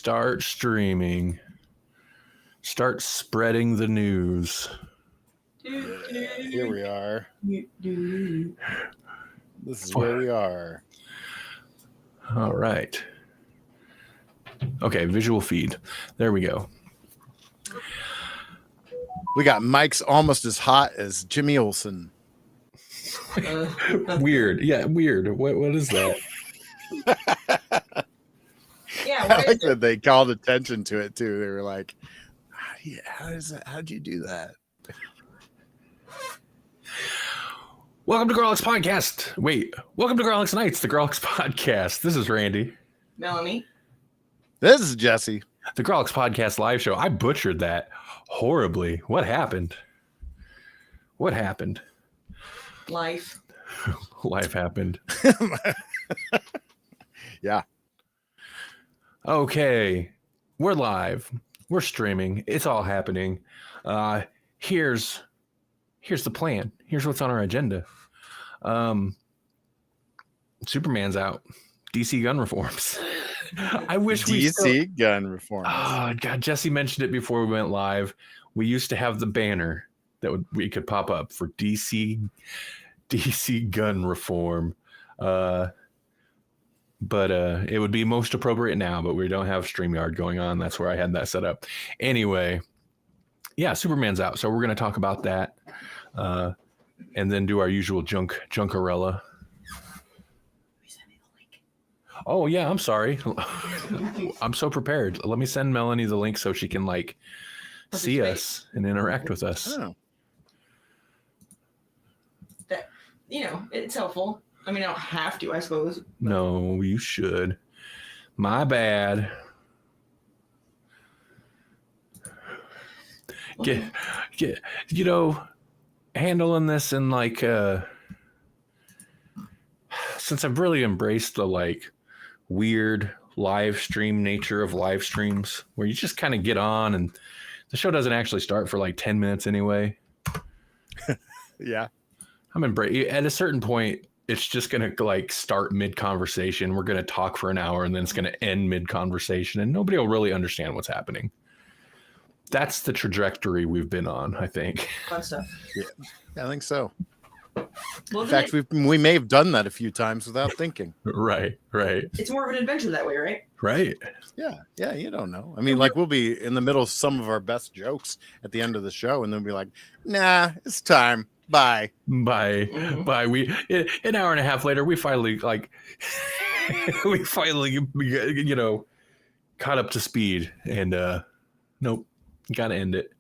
Start streaming. Start spreading the news. Here we are. This is where we are. All right. Okay, visual feed. There we go. We got Mike's almost as hot as Jimmy Olsen. Weird. Yeah, weird. What is that? Yeah, I like that they called attention to it too. They were like, how'd you do that? Welcome to Grawlix Podcast. Wait, welcome to Grawlix Nights, the Grawlix Podcast. This is Randy. Melanie. This is Jesse. The Grawlix Podcast live show. I butchered that horribly. What happened? What happened? Life. Life happened. Yeah. Okay. We're live. We're streaming. It's all happening. Here's the plan. Here's what's on our agenda. Superman's out. DC gun reforms. I wish DC gun reforms. Oh God, Jesse mentioned it before we went live. We used to have the banner that we could pop up for DC gun reform. But it would be most appropriate now, but we don't have StreamYard going on. That's where I had that set up. Anyway, yeah, Superman's out. So we're going to talk about that and then do our usual junkarella. Oh, yeah, I'm sorry. I'm so prepared. Let me send Melanie the link so she can see us and interact with us. Oh. That, it's helpful. I mean, I don't have to, I suppose. No, you should. My bad. Get handling this in since I've really embraced the weird live stream nature of live streams where you just kind of get on and the show doesn't actually start for 10 minutes anyway. Yeah. I'm at a certain point. It's just going to start mid-conversation. We're going to talk for an hour and then it's going to end mid-conversation and nobody will really understand what's happening. That's the trajectory we've been on, I think. Fun stuff. Yeah, I think so. Well, in fact, we may have done that a few times without thinking. Right. It's more of an adventure that way, right? Right. Yeah, you don't know. I mean, we'll be in the middle of some of our best jokes at the end of the show and then be like, nah, it's time. Bye. Mm-hmm. Bye. An hour and a half later, we finally caught up to speed and nope, gotta end it.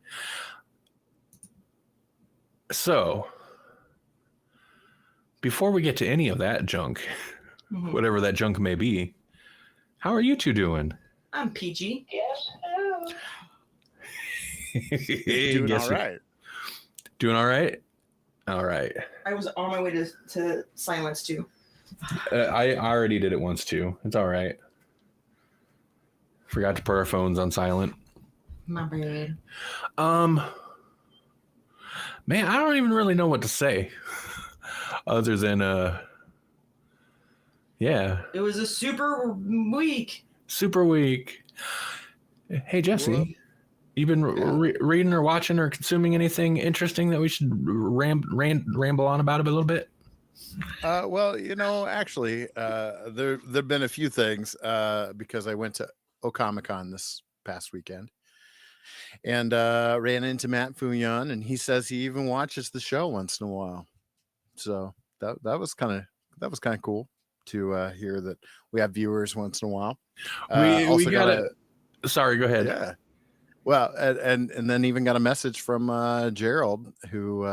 So before we get to any of that junk, whatever that junk may be, how are you two doing? I'm PG. Yes. Doing all right. Doing all right? All right. I was on my way to silence too. I already did it once too. It's all right. Forgot to put our phones on silent. My bad. Man, I don't even really know what to say other than yeah. It was a super week. Super week. Hey Jesse. Whoa. You been reading or watching or consuming anything interesting that we should ramble on about a little bit? Well, actually, there've been a few things because I went to Okamicon this past weekend and ran into Matt Fuyon, and he says he even watches the show once in a while. So that was kind of cool to hear that we have viewers once in a while. We got it. Sorry, go ahead. Yeah. Well, and then even got a message from Gerald, who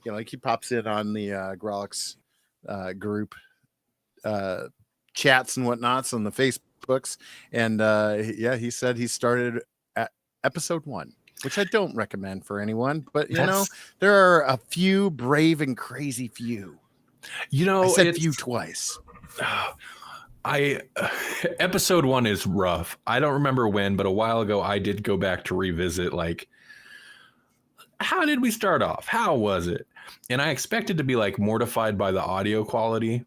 he pops in on the Grawlix group chats and whatnots on the Facebooks, and he said he started at episode 1, which I don't recommend for anyone, but there are a few brave and crazy few. I said few twice. Episode 1 is rough. I don't remember when, but a while ago I did go back to revisit how did we start off? How was it? And I expected to be mortified by the audio quality.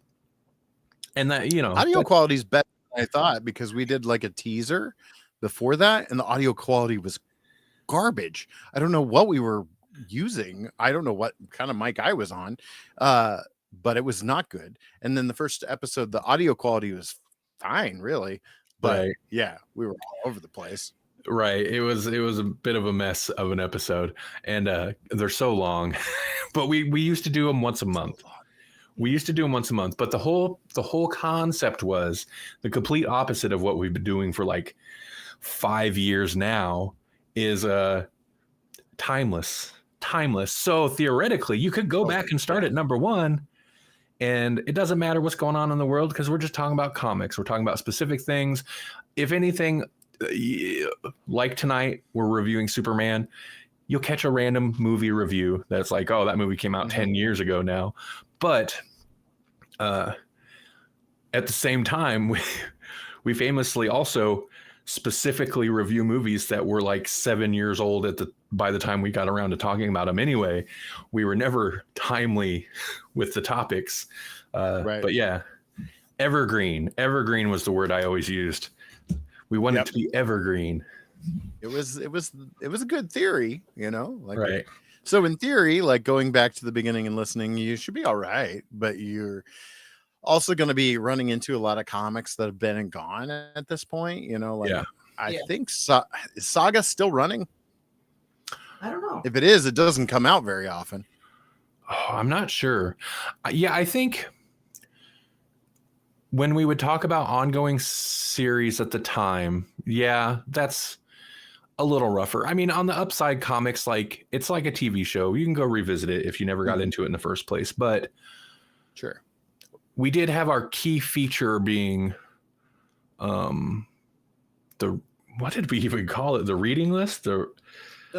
And that, audio quality is better I thought, because we did like a teaser before that, and the audio quality was garbage. I don't know what we were using. I don't know what kind of mic I was on, but it was not good. And then the first episode, the audio quality was fine, really. But Right. yeah, we were all over the place. Right. It was a bit of a mess of an episode, and they're so long. But we used to do them once a month. We used to do them once a month, but the whole concept was the complete opposite of what we've been doing for like 5 years now. Is timeless. So theoretically, you could go back and start at number 1, and it doesn't matter what's going on in the world because we're just talking about comics. We're talking about specific things. If anything, like tonight, we're reviewing Superman. You'll catch a random movie review that's like, oh, that movie came out 10 years ago now. But at the same time, we famously also specifically review movies that were like 7 years old by the time we got around to talking about them anyway. We were never timely with the topics. Right. But yeah, evergreen was the word I always used. We want it to be evergreen. It was a good theory, like, right. So in theory, like going back to the beginning and listening, you should be all right, but you're also going to be running into a lot of comics that have been and gone at this point, I think is Saga still running? I don't know. If it is, it doesn't come out very often. Oh, I'm not sure. Yeah, I think when we would talk about ongoing series at the time, yeah, that's a little rougher. I mean, on the upside, comics, like it's like a TV show. You can go revisit it if you never got into it in the first place. But sure, we did have our key feature being what did we even call it? The reading list? The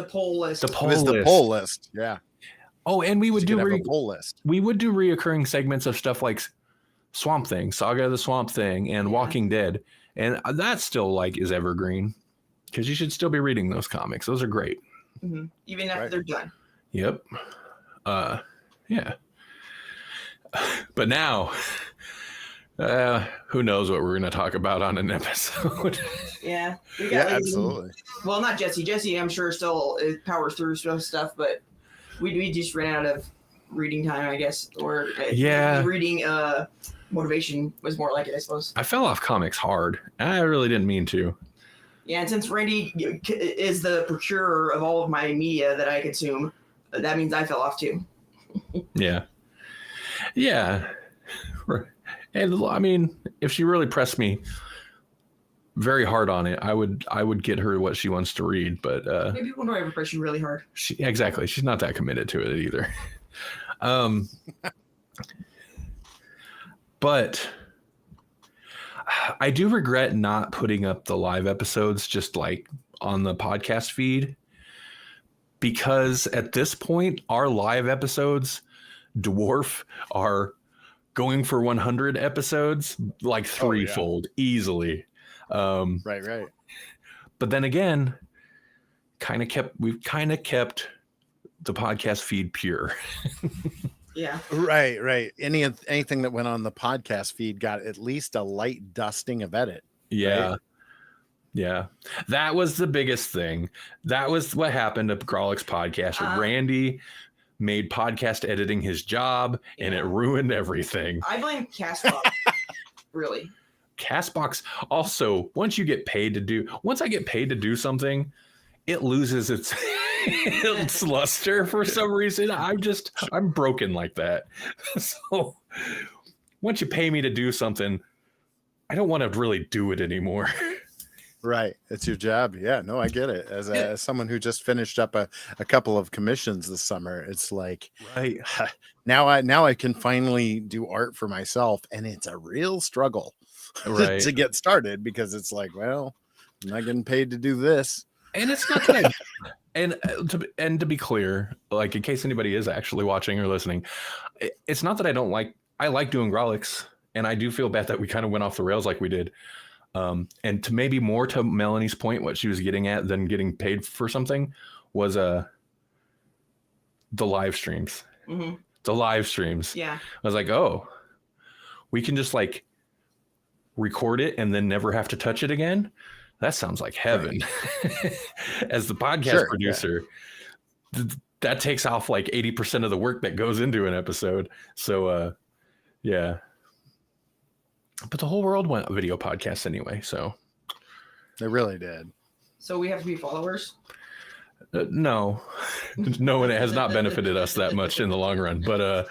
poll list. The poll list. The poll list. Yeah. Oh, and we would do a poll list. We would do reoccurring segments of stuff like Swamp Thing, Saga of the Swamp Thing, and Walking Dead. And that still like is evergreen because you should still be reading those comics. Those are great. Mm-hmm. Even after they're done. Yep. Yeah. But now, who knows what we're going to talk about on an episode? Yeah. Absolutely. Well, not Jesse. Jesse, I'm sure, still powers through stuff, but we just ran out of reading time, I guess. Or reading motivation was more like it, I suppose. I fell off comics hard. I really didn't mean to. Yeah, and since Randy is the procurer of all of my media that I consume, that means I fell off too. Yeah. And I mean, if she really pressed me very hard on it, I would get her what she wants to read. But maybe people don't ever press you really hard. Exactly. She's not that committed to it either. But I do regret not putting up the live episodes just like on the podcast feed, because at this point, our live episodes dwarf our going for 100 episodes like threefold easily. Right. But then again, we've kind of kept the podcast feed pure. Yeah. Right. Anything that went on the podcast feed got at least a light dusting of edit. Yeah. Right? Yeah. That was the biggest thing. That was what happened at Grawlix podcast. Randy made podcast editing his job, and it ruined everything. I blame Castbox. Really. Castbox also, once I get paid to do something, it loses its its luster for some reason. I'm broken like that. So once you pay me to do something, I don't want to really do it anymore. Right. It's your job. Yeah, no, I get it. As someone who just finished up a couple of commissions this summer, it's like, right. Now I can finally do art for myself, and it's a real struggle to get started, because it's like, well, I'm not getting paid to do this. And it's not that and to be clear, like in case anybody is actually watching or listening, it's not that I like doing Grawlix, and I do feel bad that we kind of went off the rails like we did. And to maybe more to Melanie's point, what she was getting at than getting paid for something was the live streams. Mm-hmm. The live streams. Yeah. I was like, oh, we can just like record it and then never have to touch it again. That sounds like heaven. Right. As the podcast producer, that takes off like 80% of the work that goes into an episode. So, yeah. But the whole world went video podcasts anyway, so. They really did. So we have to be followers? No, and it has not benefited us that much in the long run. But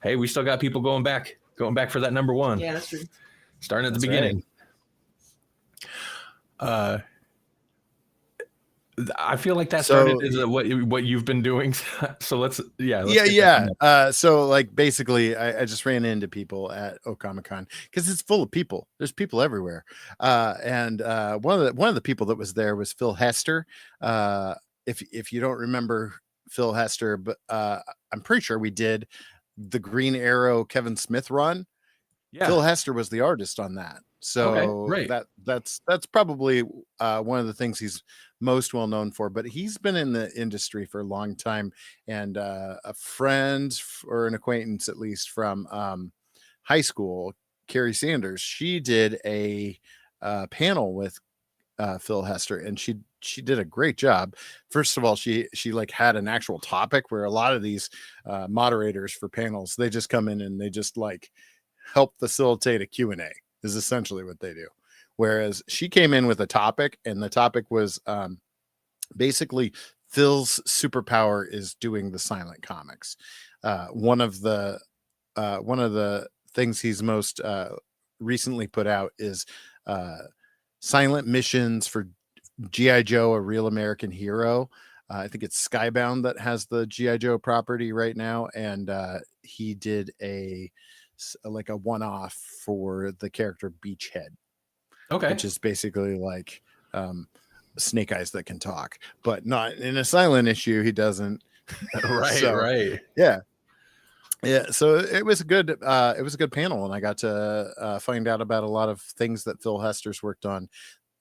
hey, we still got people going back for that number one. Yeah, that's true. Starting at the beginning. Right. I feel like that started is what you've been doing. So let's so like basically I just ran into people at Comic-Con because it's full of people. There's people everywhere. And one of the people that was there was Phil Hester. If you don't remember Phil Hester, but I'm pretty sure we did the Green Arrow Kevin Smith run. Yeah. Phil Hester was the artist on that. So that's probably one of the things he's most well known for, but he's been in the industry for a long time. And a friend or an acquaintance, at least from high school, Carrie Sanders, she did a panel with Phil Hester, and she did a great job. First of all, she like had an actual topic where a lot of these moderators for panels, they just come in and they just like help facilitate a Q&A is essentially what they do. Whereas she came in with a topic, and the topic was basically Phil's superpower is doing the silent comics. One of the things he's most recently put out is silent missions for G.I. Joe, a Real American Hero. I think it's Skybound that has the G.I. Joe property right now, and he did a one-off for the character Beachhead. Okay. Which is basically like Snake Eyes that can talk, but not in a silent issue. He doesn't. Right. Right. Yeah. Yeah. So it was a good panel, and I got to find out about a lot of things that Phil Hester's worked on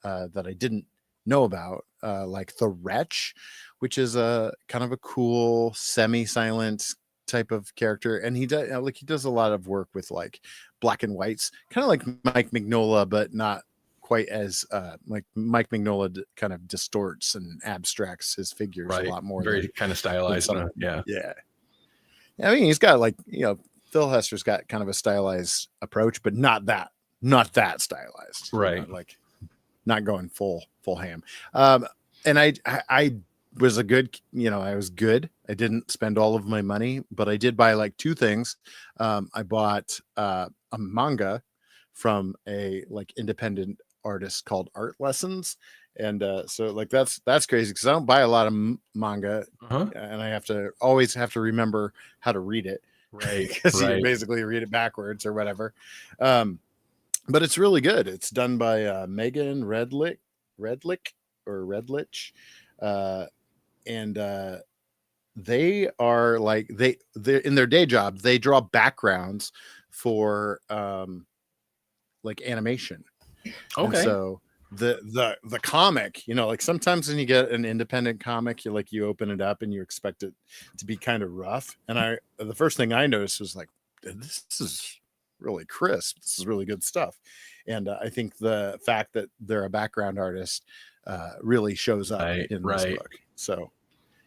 that I didn't know about, like The Wretch, which is a kind of a cool semi-silent type of character, and he does a lot of work with like black and whites, kind of like Mike Mignola, but not quite as like Mike Mignola kind of distorts and abstracts his figures a lot more. Very kind of stylized. Yeah. I mean, he's got like, Phil Hester's got kind of a stylized approach, but not that stylized. Right. Like not going full ham. And I was I was good. I didn't spend all of my money, but I did buy like two things. I bought a manga from a like independent artist called Art Lessons, and so like that's crazy because I don't buy a lot of manga, and I always have to remember how to read it, right? Because you basically read it backwards or whatever. But it's really good. It's done by Megan Redlich, and they are like they're in their day job, they draw backgrounds for like animation. Okay. And so the comic, like sometimes when you get an independent comic, you open it up and you expect it to be kind of rough, and the first thing I noticed was like, this is really crisp, this is really good stuff. And I think the fact that they're a background artist really shows up in this book. So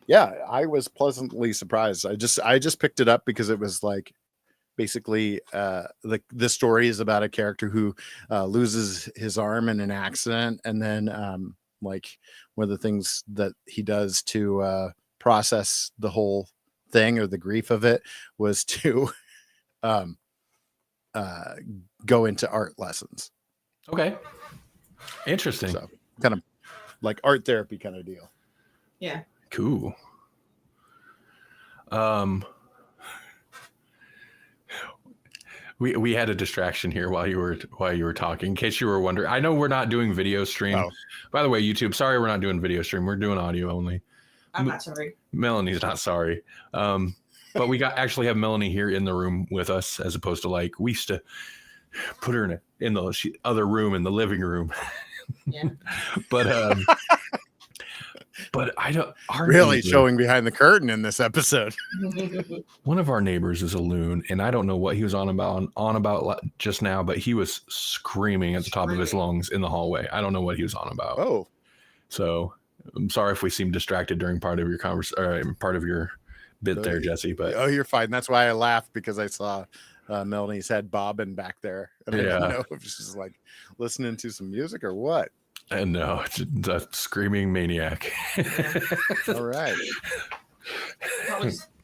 yeah, I was pleasantly surprised. I just picked it up because it was like basically the story is about a character who loses his arm in an accident, and then like one of the things that he does to process the whole thing or the grief of it was to go into art lessons. Okay. Interesting. So kind of like art therapy kind of deal. Yeah. Cool. We had a distraction here while you were talking. In case you were wondering, I know we're not doing video stream. Oh. By the way, YouTube, sorry we're not doing video stream. We're doing audio only. I'm not sorry. Melanie's not sorry. But we actually have Melanie here in the room with us, as opposed to like we used to put her in the other room in the living room. Yeah. But But I don't. Our Really neighbor, showing behind the curtain in this episode. one of our neighbors is a loon, and I don't know what he was on about just now, but he was screaming at the top of his lungs in the hallway. I don't know what he was on about. Oh, So I'm sorry if we seem distracted during part of your part of your bit there, Jesse. But oh, you're fine. That's why I laughed, because I saw Melanie's head bobbing back there, and I didn't know if she's like listening to some music or what. And no, it's a screaming maniac. All right.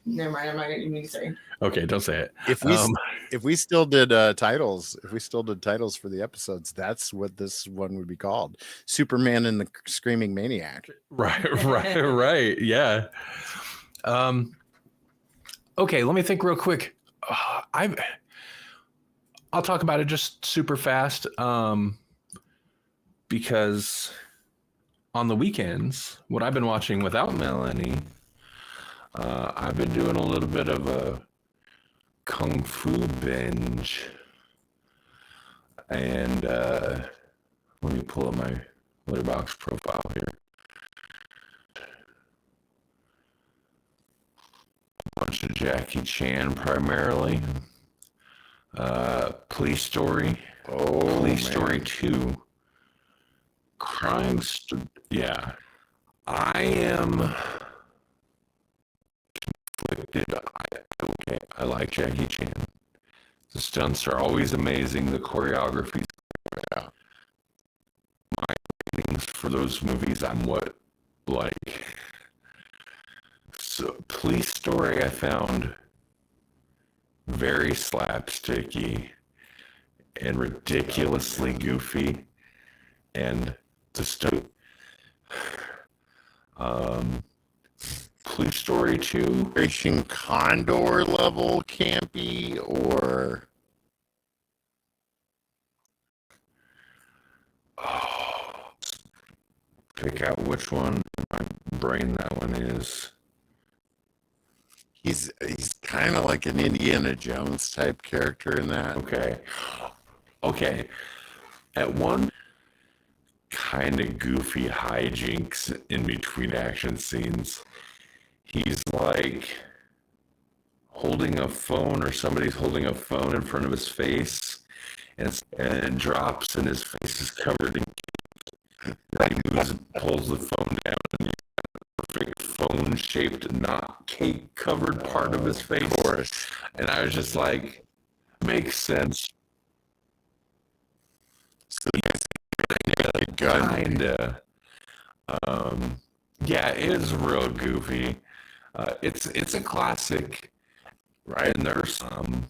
Never mind. I'm not going to say. Okay, don't say it. If we still did titles, for the episodes, that's what this one would be called: Superman and the Screaming Maniac. Right. Yeah. Okay, let me think real quick. I'll talk about it just super fast. Because on the weekends, what I've been watching without Melanie, I've been doing a little bit of a kung fu binge. And let me pull up my Letterboxd profile here. A bunch of Jackie Chan primarily. Police Story. Police Story 2. Yeah. I am conflicted. I like Jackie Chan. The stunts are always amazing. The choreography. Yeah. My ratings for those movies, I'm like. So, Police Story, I found very slapsticky and ridiculously goofy, and the stuff. Police Story 2, Racing Condor level campy, or pick out which one in my brain that one is. he's kind of like an Indiana Jones type character in that. Okay. At one kind of goofy hijinks in between action scenes, he's like holding a phone, or somebody's holding a phone in front of his face, and it drops, and his face is covered in cake. And he moves and pulls the phone down, and you got a perfect phone-shaped, not cake-covered part of his face. Of course. And I was just like, makes sense. So kinda. Yeah, it is real goofy. It's a classic, right? And there's some,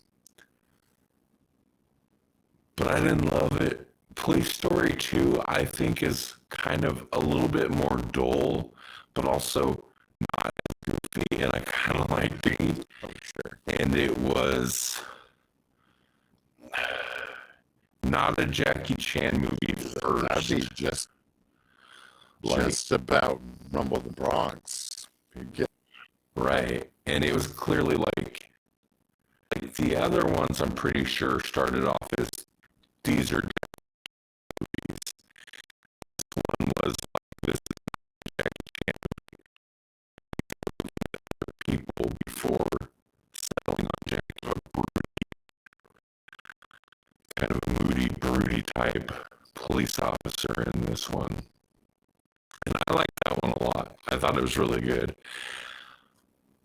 but I didn't love it. Police Story 2, I think, is kind of a little bit more dull, but also not as goofy, and I kind of liked it. Oh, sure. And it was not a Jackie Chan movie first. That'd be just about Rumble the Bronx. Right. And it was clearly like the other ones, I'm pretty sure, started off as these are movies. This one was like, this is Jackie Chan movie. People before settling on Jackie, kind of a moody, broody type police officer in this one. And I like that one a lot. I thought it was really good.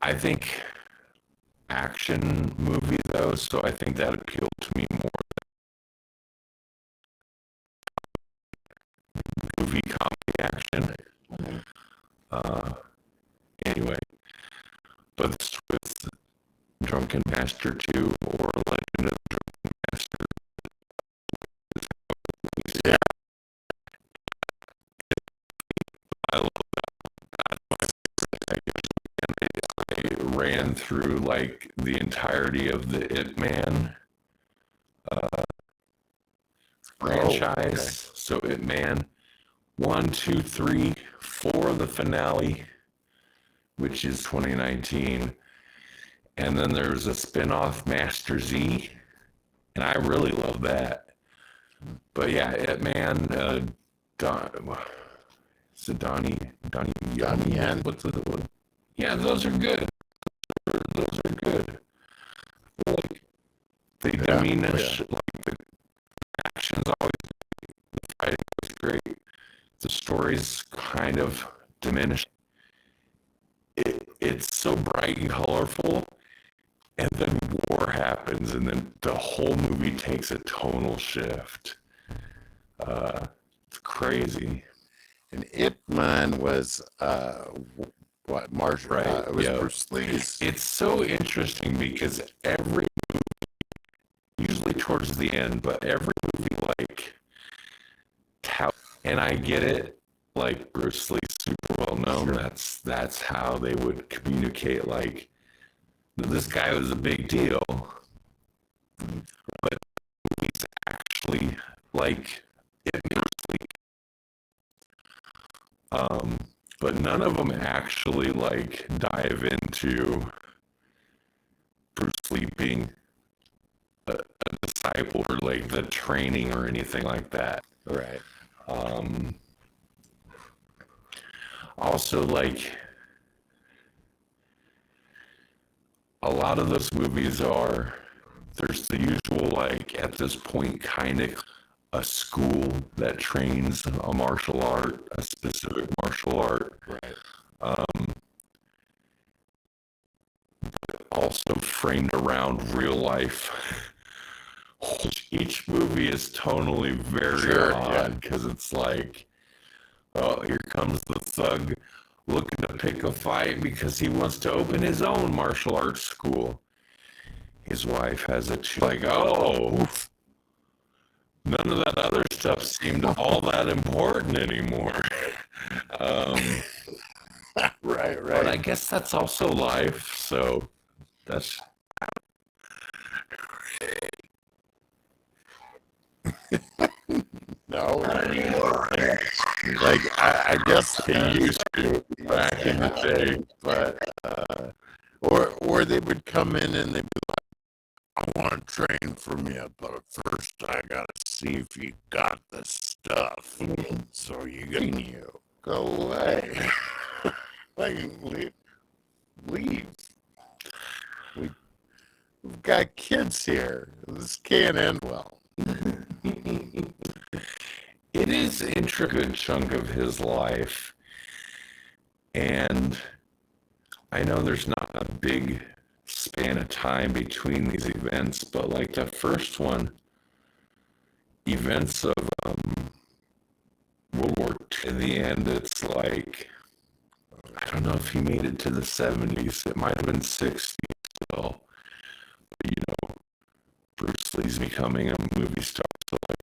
I think action movie though, so I think that appealed to me more than movie comedy action. Anyway, but it's with Drunken Master 2 or Legend of the Drunken Master. Yeah. I love that. I ran through like the entirety of the Ip Man franchise. Okay. So Ip Man 1, 2, 3, 4, the finale, which is 2019. And then there's a spin-off, Master Z, and I really love that. But yeah, Ip Man, Is it Donnie Donnie Yen? What's the one? Yeah, those are good. Those are good. Like they diminish, like the action's always, the fighting was great. The story's kind of diminished. It's so bright and colorful, and then war happens, and then the whole movie takes a tonal shift. It's crazy. And Ip Man was what Marshall? Right. It was Bruce Lee's. It's so interesting because every movie, usually towards the end, but every movie like, and I get it. Like Bruce Lee's super well known. Sure. That's how they would communicate. Like this guy was a big deal, but he's actually like it Bruce Lee. But none of them actually like dive into Bruce Lee being a disciple or like the training or anything like that. Right. Also, like, a lot of those movies there's the usual, like, at this point, kind of a school that trains a martial art, a specific martial art. Right. But also framed around real life. Each movie is tonally very odd because it's like, oh, here comes the thug looking to pick a fight because he wants to open his own martial arts school. His wife has like, oh, none of that other stuff seemed all that important anymore. Right. But I guess that's also life, so that's... No, like I guess they used to back in the day, but or they would come in and they'd be like, "I want to train from you, but first I gotta see if you got the stuff." So you go away, like leave. We've got kids here. This can't end well. It is a good chunk of his life, and I know there's not a big span of time between these events, but like the first one, events of World War II, in the end, it's like, I don't know if he made it to the 70s, it might have been 60s still, but you know, Bruce Lee's becoming a movie star, so like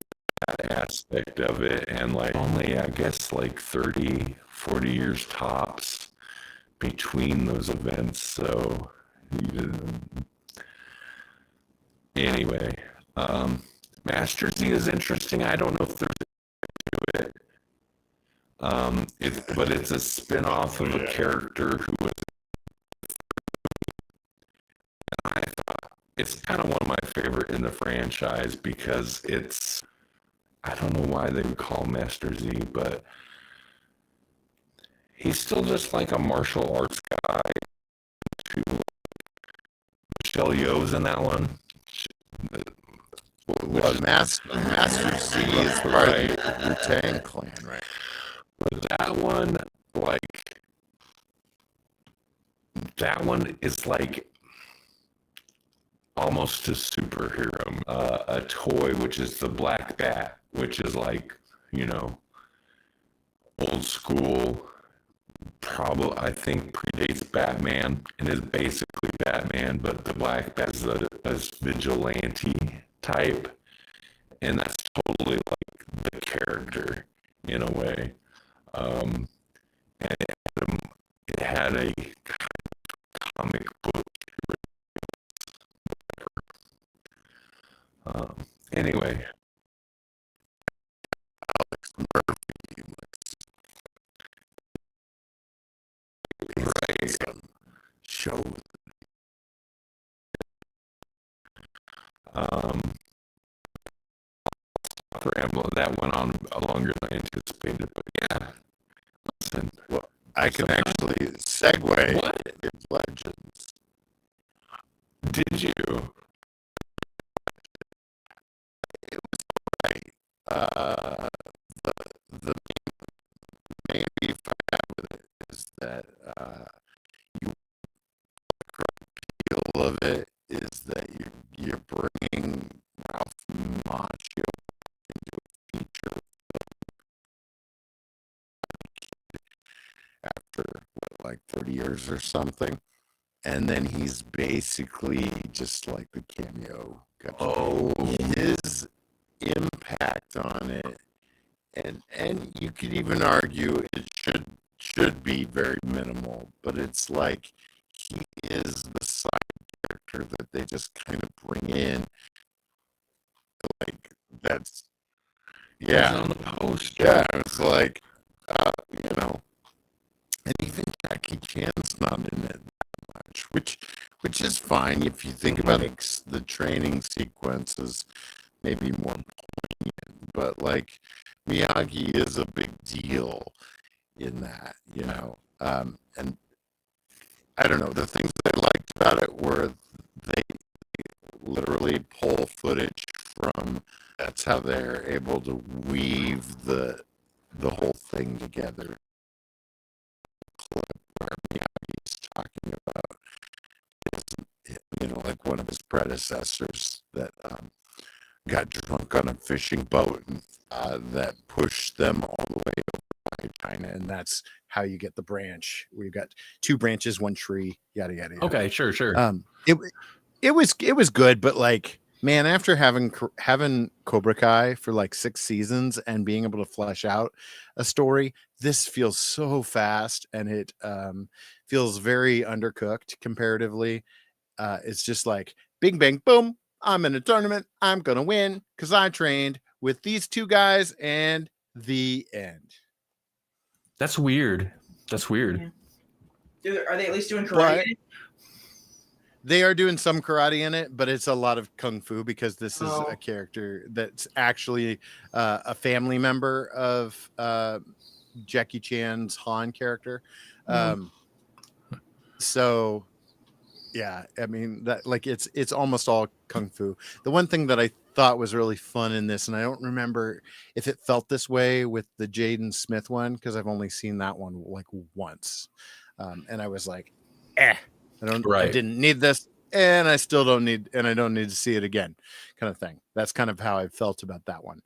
that aspect of it, and like only I guess like 30, 40 years tops between those events. So anyway, Master Z is interesting. I don't know if there's to it, but it's a spin-off of a character who was, I thought it's kind of one of my favorite in the franchise because it's, I don't know why they would call Master Z, but he's still just like a martial arts guy. Michelle Yeoh's in that one. Well, Master Z is part of the Wu-Tang Clan, right? But that one, is like almost a superhero. A toy, which is the Black Bat, which is like, you know, old school, probably, I think predates Batman and is basically Batman, but the Black Bat is a vigilante type, and that's totally like the character in a way. And it had a comic book. Anyway, Alex Murphy right? Show. That went on longer than I anticipated, but yeah, I can actually segue What? into Legends. Did you? It was right. The main beef I have with it is that you feel of it is that you're bringing Ralph Macchio into a feature after like 30 years or something, and then he's basically just like the cameo. Oh, His impact on it, and you could even argue it should be very minimal, but it's like he is the side character that they just kind of bring in, like that's on the post. yeah, it's like you know, and even Jackie Chan's not in it that much, which is fine if you think about it. The training sequences maybe more poignant, but like Miyagi is a big deal in that, you know. And I don't know, the things I liked about it were they literally pull footage from. That's how they're able to weave the whole thing together. Clip where Miyagi's talking about his, you know, like one of his predecessors that got drunk on a fishing boat and that pushed them all the way over by China, and that's how you get the branch. We've got 2 branches, 1 tree, yada yada yada. Okay, sure. It was good, but like, man, after having Cobra Kai for like 6 seasons and being able to flesh out a story, this feels so fast, and it feels very undercooked comparatively. It's just like bing bang boom, I'm in a tournament, I'm gonna win because I trained with these 2 guys, and the end. That's weird. That's weird. Yeah. Are they at least doing But karate? they are doing some karate in it, but it's a lot of kung fu because this is a character that's actually a family member of Jackie Chan's Han character. So yeah, I mean that, like, it's almost all kung fu. The one thing that I thought was really fun in this, and I don't remember if it felt this way with the Jaden Smith one because I've only seen that one like once, and I was like, I didn't need this, and I still don't need, and I don't need to see it again, kind of thing. That's kind of how I felt about that one.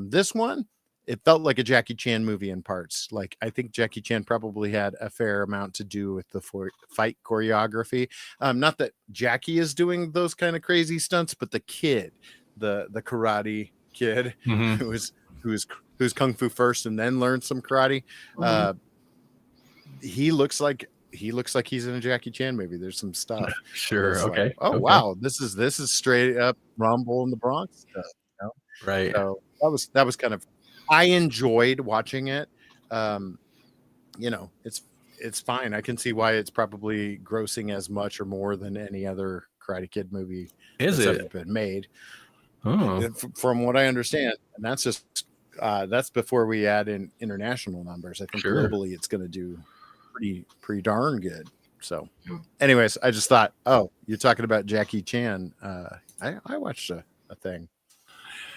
This one, it felt like a Jackie Chan movie in parts. Like, I think Jackie Chan probably had a fair amount to do with the fight choreography. Not that Jackie is doing those kind of crazy stunts, but the kid, the karate kid, who's kung fu first and then learned some karate. He looks like he's in a Jackie Chan movie. There's some stuff. Sure. Okay. Like, oh okay. wow, this is straight up Rumble in the Bronx stuff. You know? Right. So that was kind of. I enjoyed watching it. You know, it's fine. I can see why it's probably grossing as much or more than any other Karate Kid movie that's ever been made. From what I understand, and that's just that's before we add in international numbers. I think globally it's going to do pretty darn good. So, anyways, I just thought, oh, you're talking about Jackie Chan. I watched a thing.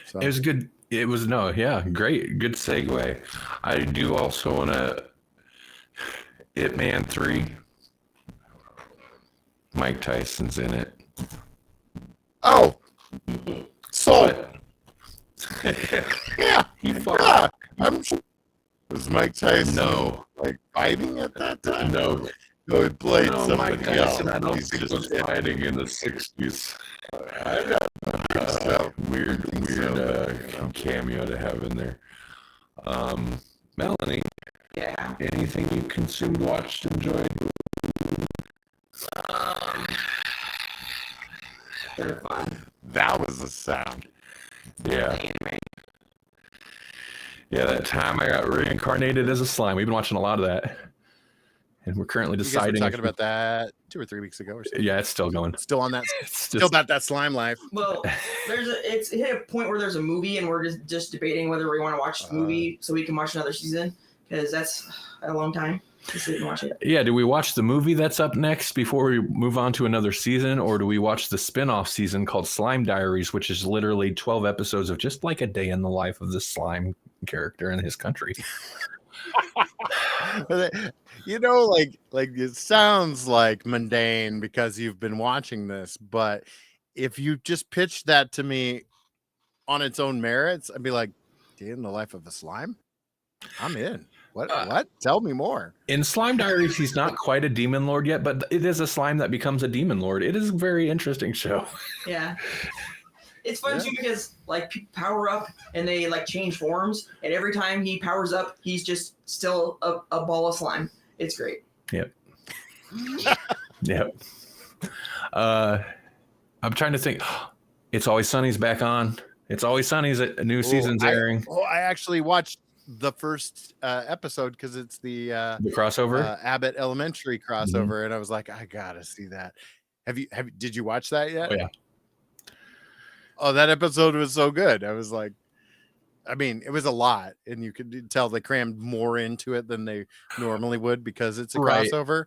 So it was good. It was great. Good segue. I do also want to Ip Man 3. Mike Tyson's in it. Oh, so yeah, he fought. Was Mike Tyson like fighting at that time? No, he played somebody Mike Tyson, else. I don't think was fighting in the 60s. Weird cameo to have in there. Melanie, anything you consumed, watched, enjoyed? They're fun. That was the sound. Yeah. Yeah, that time I got reincarnated as a slime. We've been watching a lot of that. And we're currently deciding. You guys were talking about that 2 or 3 weeks ago or something. Yeah, it's still going. Still on that. Still about that slime life. Well, it's hit a point where there's a movie and we're just debating whether we want to watch the movie so we can watch another season. because that's a long time to sit and watch it. Yeah, do we watch the movie that's up next before we move on to another season, or do we watch the spin-off season called Slime Diaries, which is literally 12 episodes of just like a day in the life of the slime character in his country? You know, like it sounds like mundane because you've been watching this, but if you just pitched that to me on its own merits, I'd be like, day in the life of a slime? I'm in. What? Tell me more. In Slime Diaries, he's not quite a demon lord yet, but it is a slime that becomes a demon lord. It is a very interesting show. Yeah. It's fun too because like people power up and they like change forms, and every time he powers up, he's just still a ball of slime. It's great. Yep. Yep. I'm trying to think. It's Always Sunny's back on. It's Always Sunny's a new season's airing. I actually watched the first episode because it's the crossover Abbott Elementary crossover, and I was like, I gotta see that. Did you watch that yet? Oh yeah. Oh, that episode was so good. I was like, I mean, it was a lot, and you could tell they crammed more into it than they normally would because it's a crossover.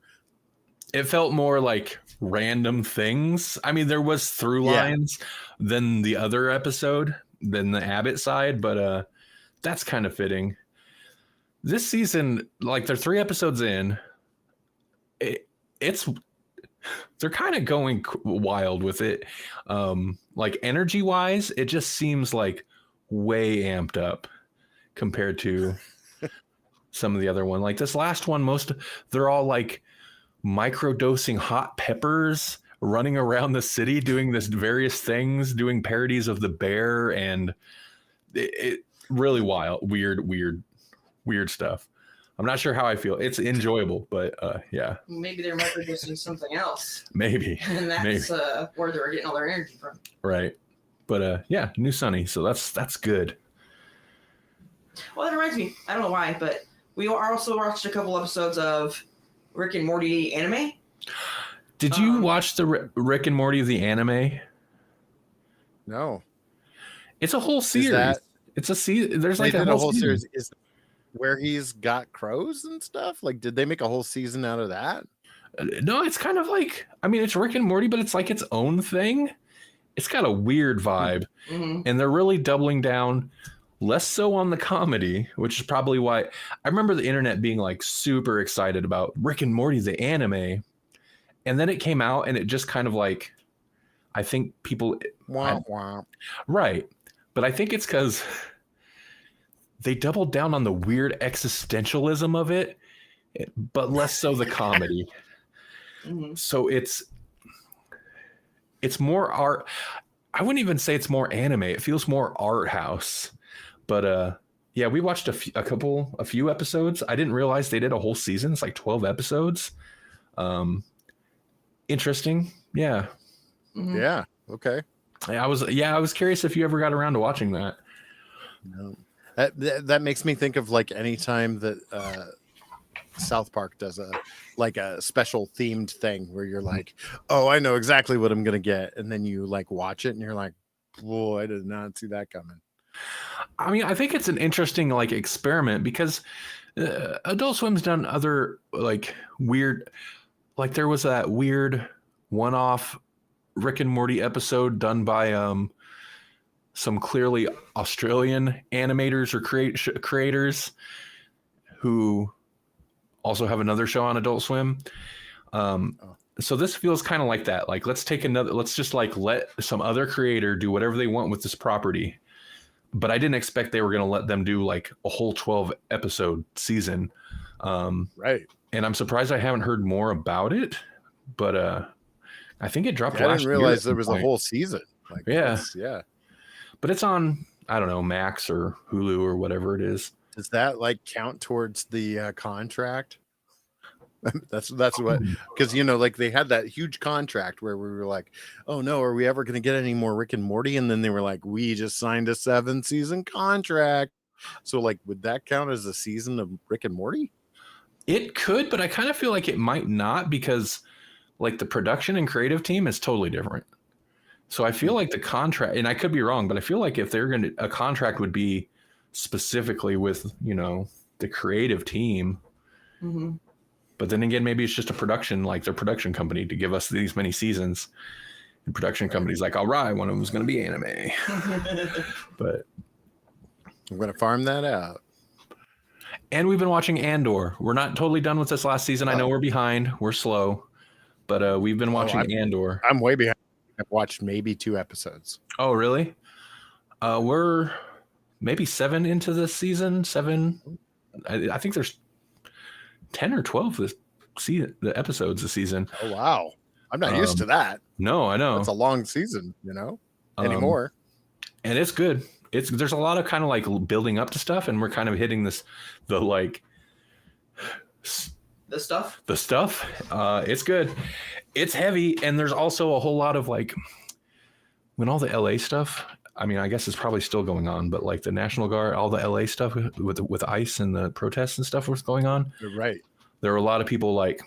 It felt more like random things. I mean, there was through lines than the other episode, than the Abbott side, but that's kind of fitting. This season, like they're 3 episodes in, they're kind of going wild with it. Like energy wise, it just seems like way amped up compared to some of the other one. Like this last one, they're all like microdosing hot peppers, running around the city, doing this various things, doing parodies of the bear, and it really wild, weird stuff. I'm not sure how I feel. It's enjoyable, but yeah. Maybe they're microdosing something else. Maybe. And that's where they're getting all their energy from. Right. But yeah, new Sunny. So that's good. Well, that reminds me. I don't know why, but we also watched a couple episodes of Rick and Morty anime. Did you watch the Rick and Morty the anime? No. It's a whole series. It's a season. There's like a whole series. Is where he's got crows and stuff? Like, did they make a whole season out of that? No, it's kind of like, I mean, it's Rick and Morty, but it's like its own thing. It's got a weird vibe, and they're really doubling down, less so on the comedy, which is probably why I remember the internet being like super excited about Rick and Morty the anime, and then it came out and it just kind of like, I think people right, but I think it's because they doubled down on the weird existentialism of it, but less so the comedy. So it's more art. I wouldn't even say it's more anime. It feels more art house. But yeah, we watched a few episodes. I didn't realize they did a whole season. It's like 12 episodes. Interesting. Yeah. Yeah. Okay. I was curious if you ever got around to watching that. No. That makes me think of like any time that South Park does a special themed thing where you're like, oh, I know exactly what I'm gonna get, and then you like watch it and you're like, whoa, I did not see that coming. I mean, I think it's an interesting like experiment because Adult Swim's done other like weird, like there was that weird one-off Rick and Morty episode done by some clearly Australian animators or creators who also have another show on Adult Swim. So this feels kind of like that. Like, let's just like let some other creator do whatever they want with this property. But I didn't expect they were going to let them do like a whole 12 episode season. Right. And I'm surprised I haven't heard more about it, but I think it dropped last year. I didn't realize there was a whole season. Like, yeah. Yeah. But it's on, I don't know, Max or Hulu or whatever it is. Does that like count towards the contract? that's what, because like they had that huge contract where we were like, oh no, are we ever going to get any more Rick and Morty? And then they were like, we just signed a 7-season contract. So like, would that count as a season of Rick and Morty? It could, but I kind of feel like it might not because like the production and creative team is totally different. So I feel like the contract, and I could be wrong, but I feel like if they're a contract would be specifically with, the creative team. Mm-hmm. But then again, maybe it's just a production, like their production company, to give us these many seasons. And production company's like, all right, one of them's going to be anime. But I'm going to farm that out. and we've been watching Andor. We're not totally done with this last season. I know we're behind. We're slow. But we've been watching Andor. I'm way behind. I've watched maybe 2 episodes. Oh, really? We're maybe 7 into this season. 7. I think there's 10 or 12 this season, the episodes this season. Oh, wow. I'm not used to that. No, I know. It's a long season, anymore. And it's good. There's a lot of kind of like building up to stuff, and we're kind of hitting the stuff. It's good. It's heavy, and there's also a whole lot of like when all the LA stuff. I mean, I guess it's probably still going on, but like the National Guard, all the LA stuff with ICE and the protests and stuff was going on. You're right. There were a lot of people like,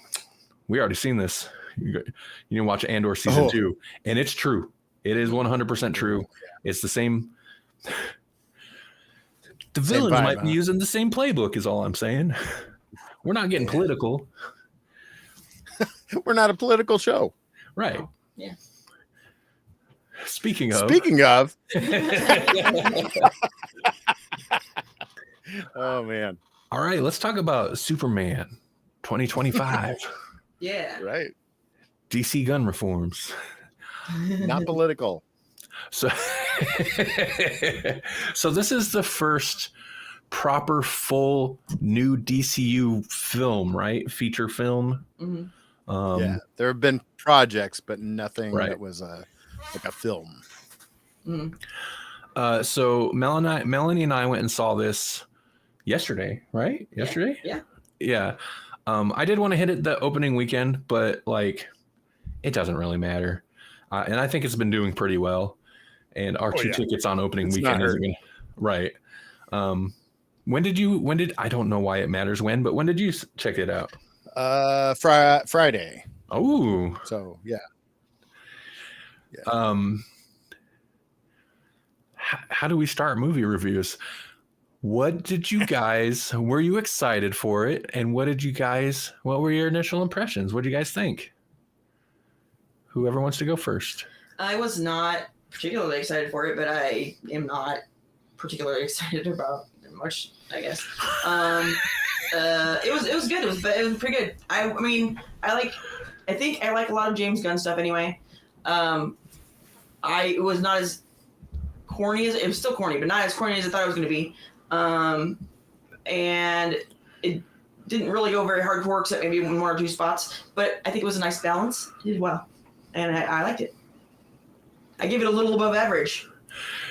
we already seen this. You can watch Andor season 2, and it's true. It is 100% true. Yeah. It's the same. The villains might be using the same playbook, is all I'm saying. We're not getting political. We're not a political show. Right. Yeah. Speaking of. Oh, man. All right. Let's talk about Superman 2025. Yeah. Right. DC gun reforms. Not political. So this is the first proper full new DCU film, right? Feature film. Mm-hmm. There have been projects, but nothing that was like a film. Mm-hmm. So Melanie and I went and saw this yesterday, right? Yesterday? Yeah. I did want to hit it the opening weekend, but like it doesn't really matter. And I think it's been doing pretty well. And our 2 tickets on opening weekend isn't gonna, right. When did I don't know why it matters when, but when did you check it out? Friday. Oh. So yeah. How do we start movie reviews? What did you guys, were you excited for it? And what were your initial impressions? What do you guys think? Whoever wants to go first. I was not particularly excited for it, but I am not particularly excited about it much, I guess. It was good. It was pretty good. I think I like a lot of James Gunn stuff anyway. It was not as corny as it was still corny, but not as corny as I thought it was going to be. And it didn't really go very hardcore except maybe 1 or 2 spots, but I think it was a nice balance. It did well, and I liked it. I give it a little above average,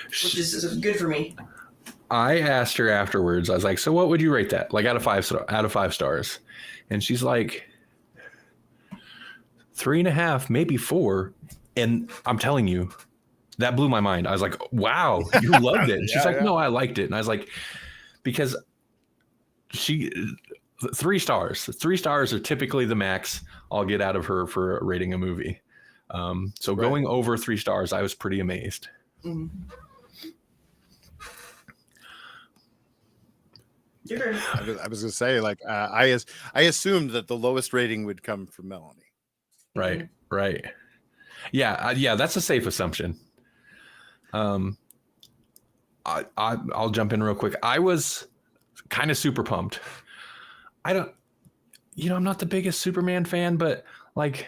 which is good for me. I asked her afterwards. I was like, "So what would you rate that? Like out of 5 stars?" And she's like, 3.5, maybe 4. And I'm telling you, that blew my mind. I was like, "Wow, you loved it." And she's like, "No, I liked it." And I was like, because 3 stars. 3 stars are typically the max I'll get out of her for rating a movie. So going over 3 stars, I was pretty amazed. Mm-hmm. I was gonna say, like, I assumed that the lowest rating would come from Melanie. Right. Yeah, that's a safe assumption. I'll jump in real quick. I was kind of super pumped. I'm not the biggest Superman fan, but like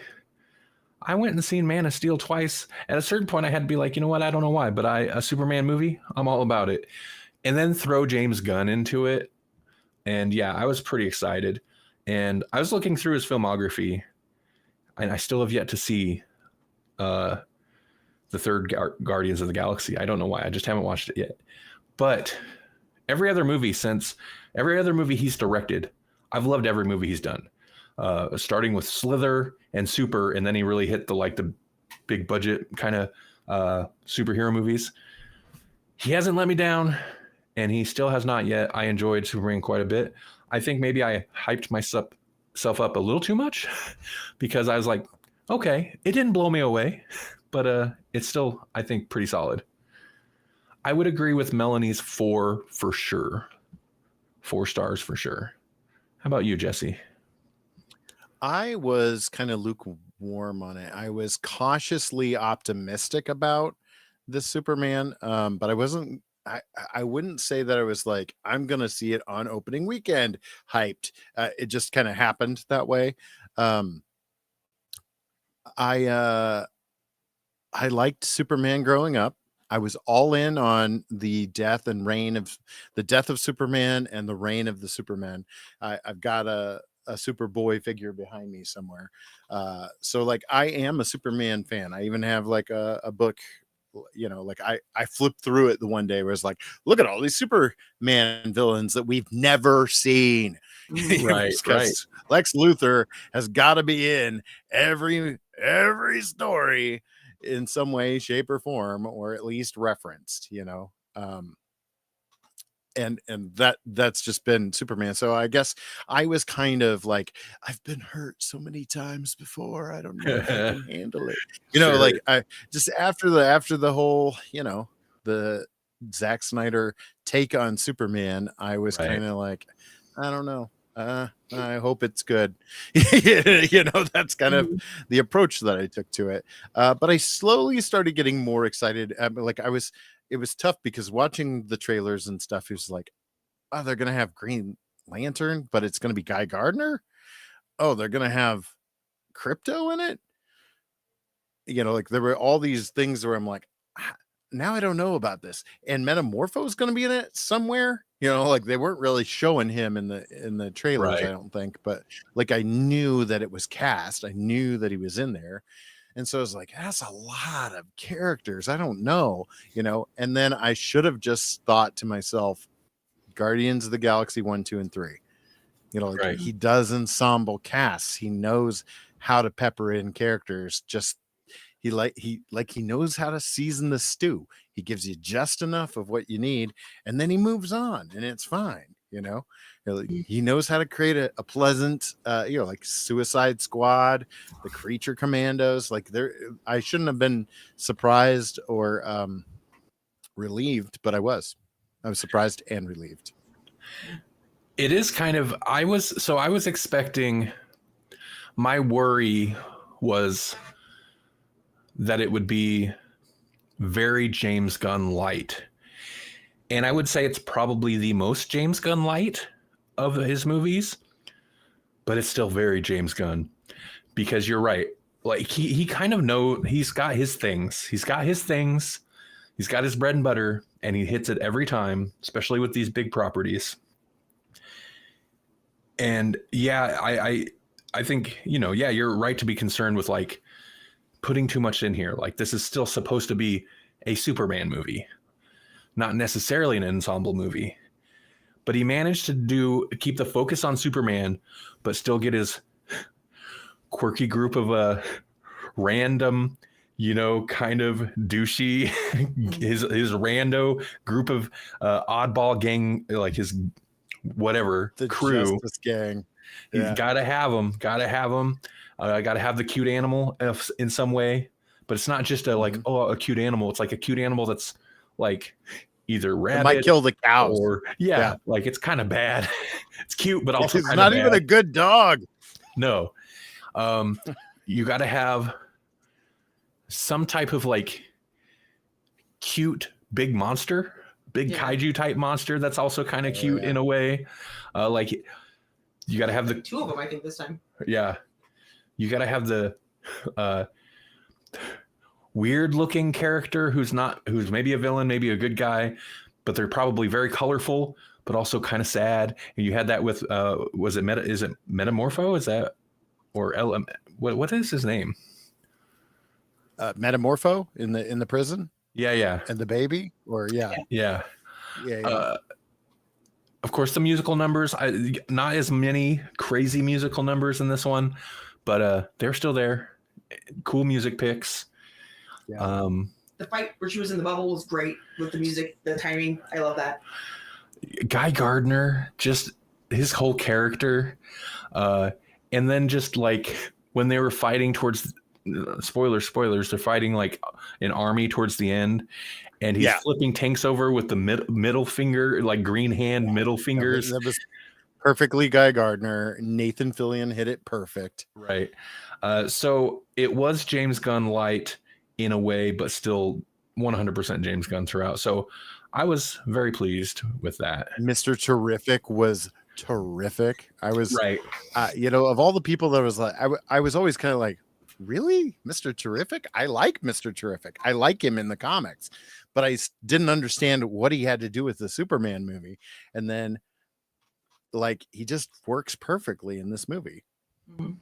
I went and seen Man of Steel twice. At a certain point I had to be like, you know what? I don't know why, but a Superman movie, I'm all about it. And then throw James Gunn into it. And yeah, I was pretty excited. And I was looking through his filmography, and I still have yet to see the third Guardians of the Galaxy. I don't know why. I just haven't watched it yet. But every other movie he's directed, I've loved every movie he's done. Starting with Slither and Super, and then he really hit the big budget kind of superhero movies. He hasn't let me down, and he still has not yet. I enjoyed Superman quite a bit. I think maybe I hyped myself up a little too much because I was like, okay, it didn't blow me away, but it's still, I think, pretty solid. I would agree with Melanie's 4 for sure. 4 stars for sure. How about you, Jesse? I was kind of lukewarm on it. I was cautiously optimistic about this Superman, but I wasn't. I wouldn't say that I was like, I'm gonna see it on opening weekend hyped. It just kind of happened that way. Um, I I liked Superman growing up. I was all in on the death and reign of the death of Superman and the reign of the Superman. I've got a Superboy figure behind me somewhere. So like I am a Superman fan. I even have like a book, you know, like I flipped through it the one day where it's like, look at all these Superman villains that we've never seen. Right, right. Lex Luthor has got to be in every story in some way, shape, or form, or at least referenced, you know. And that's just been Superman. So I guess I was kind of like, I've been hurt so many times before. I don't know if I can handle it. You know, Sure. like I just after the whole, you know, the Zack Snyder take on Superman, I was Right. kind of like, I don't know. I hope it's good. You know, that's kind of the approach that I took to it. But I slowly started getting more excited. It was tough because watching the trailers and stuff, it was like, oh, they're gonna have Green Lantern, but it's gonna be Guy Gardner. Oh, they're gonna have Krypto in it. You know, like there were all these things where I'm like, now I don't know about this. And Metamorpho is going to be in it somewhere. You know, like they weren't really showing him in the trailers, Right. I don't think, but like I knew that it was cast. I knew that he was in there. And so I was like, that's a lot of characters. I don't know, you know. And then I should have just thought to myself, Guardians of the Galaxy 1, 2, and 3. You know, like Right. he does ensemble casts. He knows how to pepper in characters. Just he knows how to season the stew. He gives you just enough of what you need, and then he moves on, and it's fine. You know, he knows how to create a pleasant, you know, like Suicide Squad, the Creature Commandos. Like I shouldn't have been surprised or relieved, but I was surprised and relieved. It is kind of, I was expecting, my worry was that it would be very James Gunn light. And I would say it's probably the most James Gunn light of his movies, but it's still very James Gunn, because you're right. Like he kind of he's got his things. He's got his bread and butter, and he hits it every time, especially with these big properties. And yeah, I think, you know, yeah, you're right to be concerned with like putting too much in here. Like this is still supposed to be a Superman movie, not necessarily an ensemble movie. But he managed to keep the focus on Superman, but still get his quirky group of random, you know, kind of douchey, his rando group of oddball gang, like his whatever The crew. Justice Gang. You gotta have them. Gotta have them. Gotta have the cute animal in some way. But it's not just a cute animal. It's like a cute animal that's like either rabbit, it might kill the cows, or like it's kind of bad. It's cute, but also it's not even a good dog. No, you got to have some type of like cute big monster, big kaiju type monster that's also kind of cute in a way. Like you got to have the 2 of them, I think, this time. Yeah, you got to have the weird looking character who's maybe a villain, maybe a good guy, but they're probably very colorful, but also kind of sad. And you had that with is it Metamorpho? Is that or what is his name? Metamorpho in the prison. Yeah. And the baby, or yeah. Of course, the musical numbers. Not as many crazy musical numbers in this one, but they're still there. Cool music picks. Yeah. The fight where she was in the bubble was great with the music, the timing. I love that. Guy Gardner, just his whole character, and then just like when they were fighting towards spoilers, they're fighting like an army towards the end, and he's flipping tanks over with the middle finger, like green hand middle fingers. That was perfectly Guy Gardner. Nathan Fillion hit it perfect. Right. So it was James Gunn light in a way, but still 100% James Gunn throughout. So I was very pleased with that. Mr. Terrific was terrific. I was right. Of all the people that was like, I was always kind of like, really, Mr. Terrific? I like Mr. Terrific. I like him in the comics, but I didn't understand what he had to do with the Superman movie. And then, like, he just works perfectly in this movie. Mm-hmm.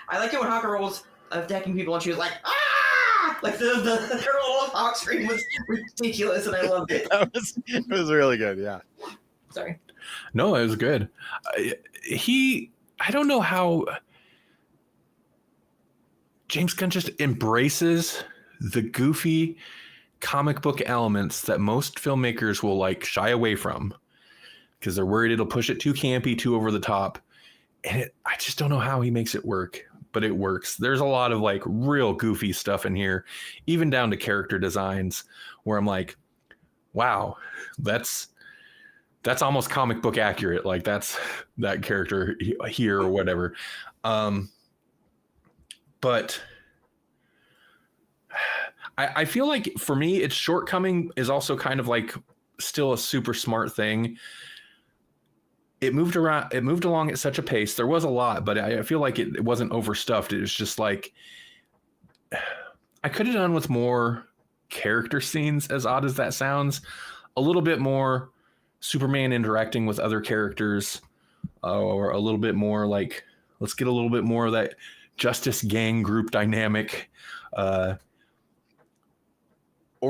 I like it when Hawker was attacking people and she was like, ah! Like the her little hawk scream was ridiculous, and I loved it. It was really good. Yeah. Sorry. No, it was good. I don't know how James Gunn just embraces the goofy comic book elements that most filmmakers will like shy away from because they're worried it'll push it too campy, too over the top. And I just don't know how he makes it work, but it works. There's a lot of like real goofy stuff in here, even down to character designs where I'm like, wow, that's almost comic book accurate. Like that's that character here or whatever. But I feel like for me, its shortcoming is also kind of like still a super smart thing. It moved along at such a pace. There was a lot, but I feel like it wasn't overstuffed. It was just like, I could have done with more character scenes, as odd as that sounds, a little bit more Superman interacting with other characters, or a little bit more like, let's get a little bit more of that Justice Gang group dynamic, or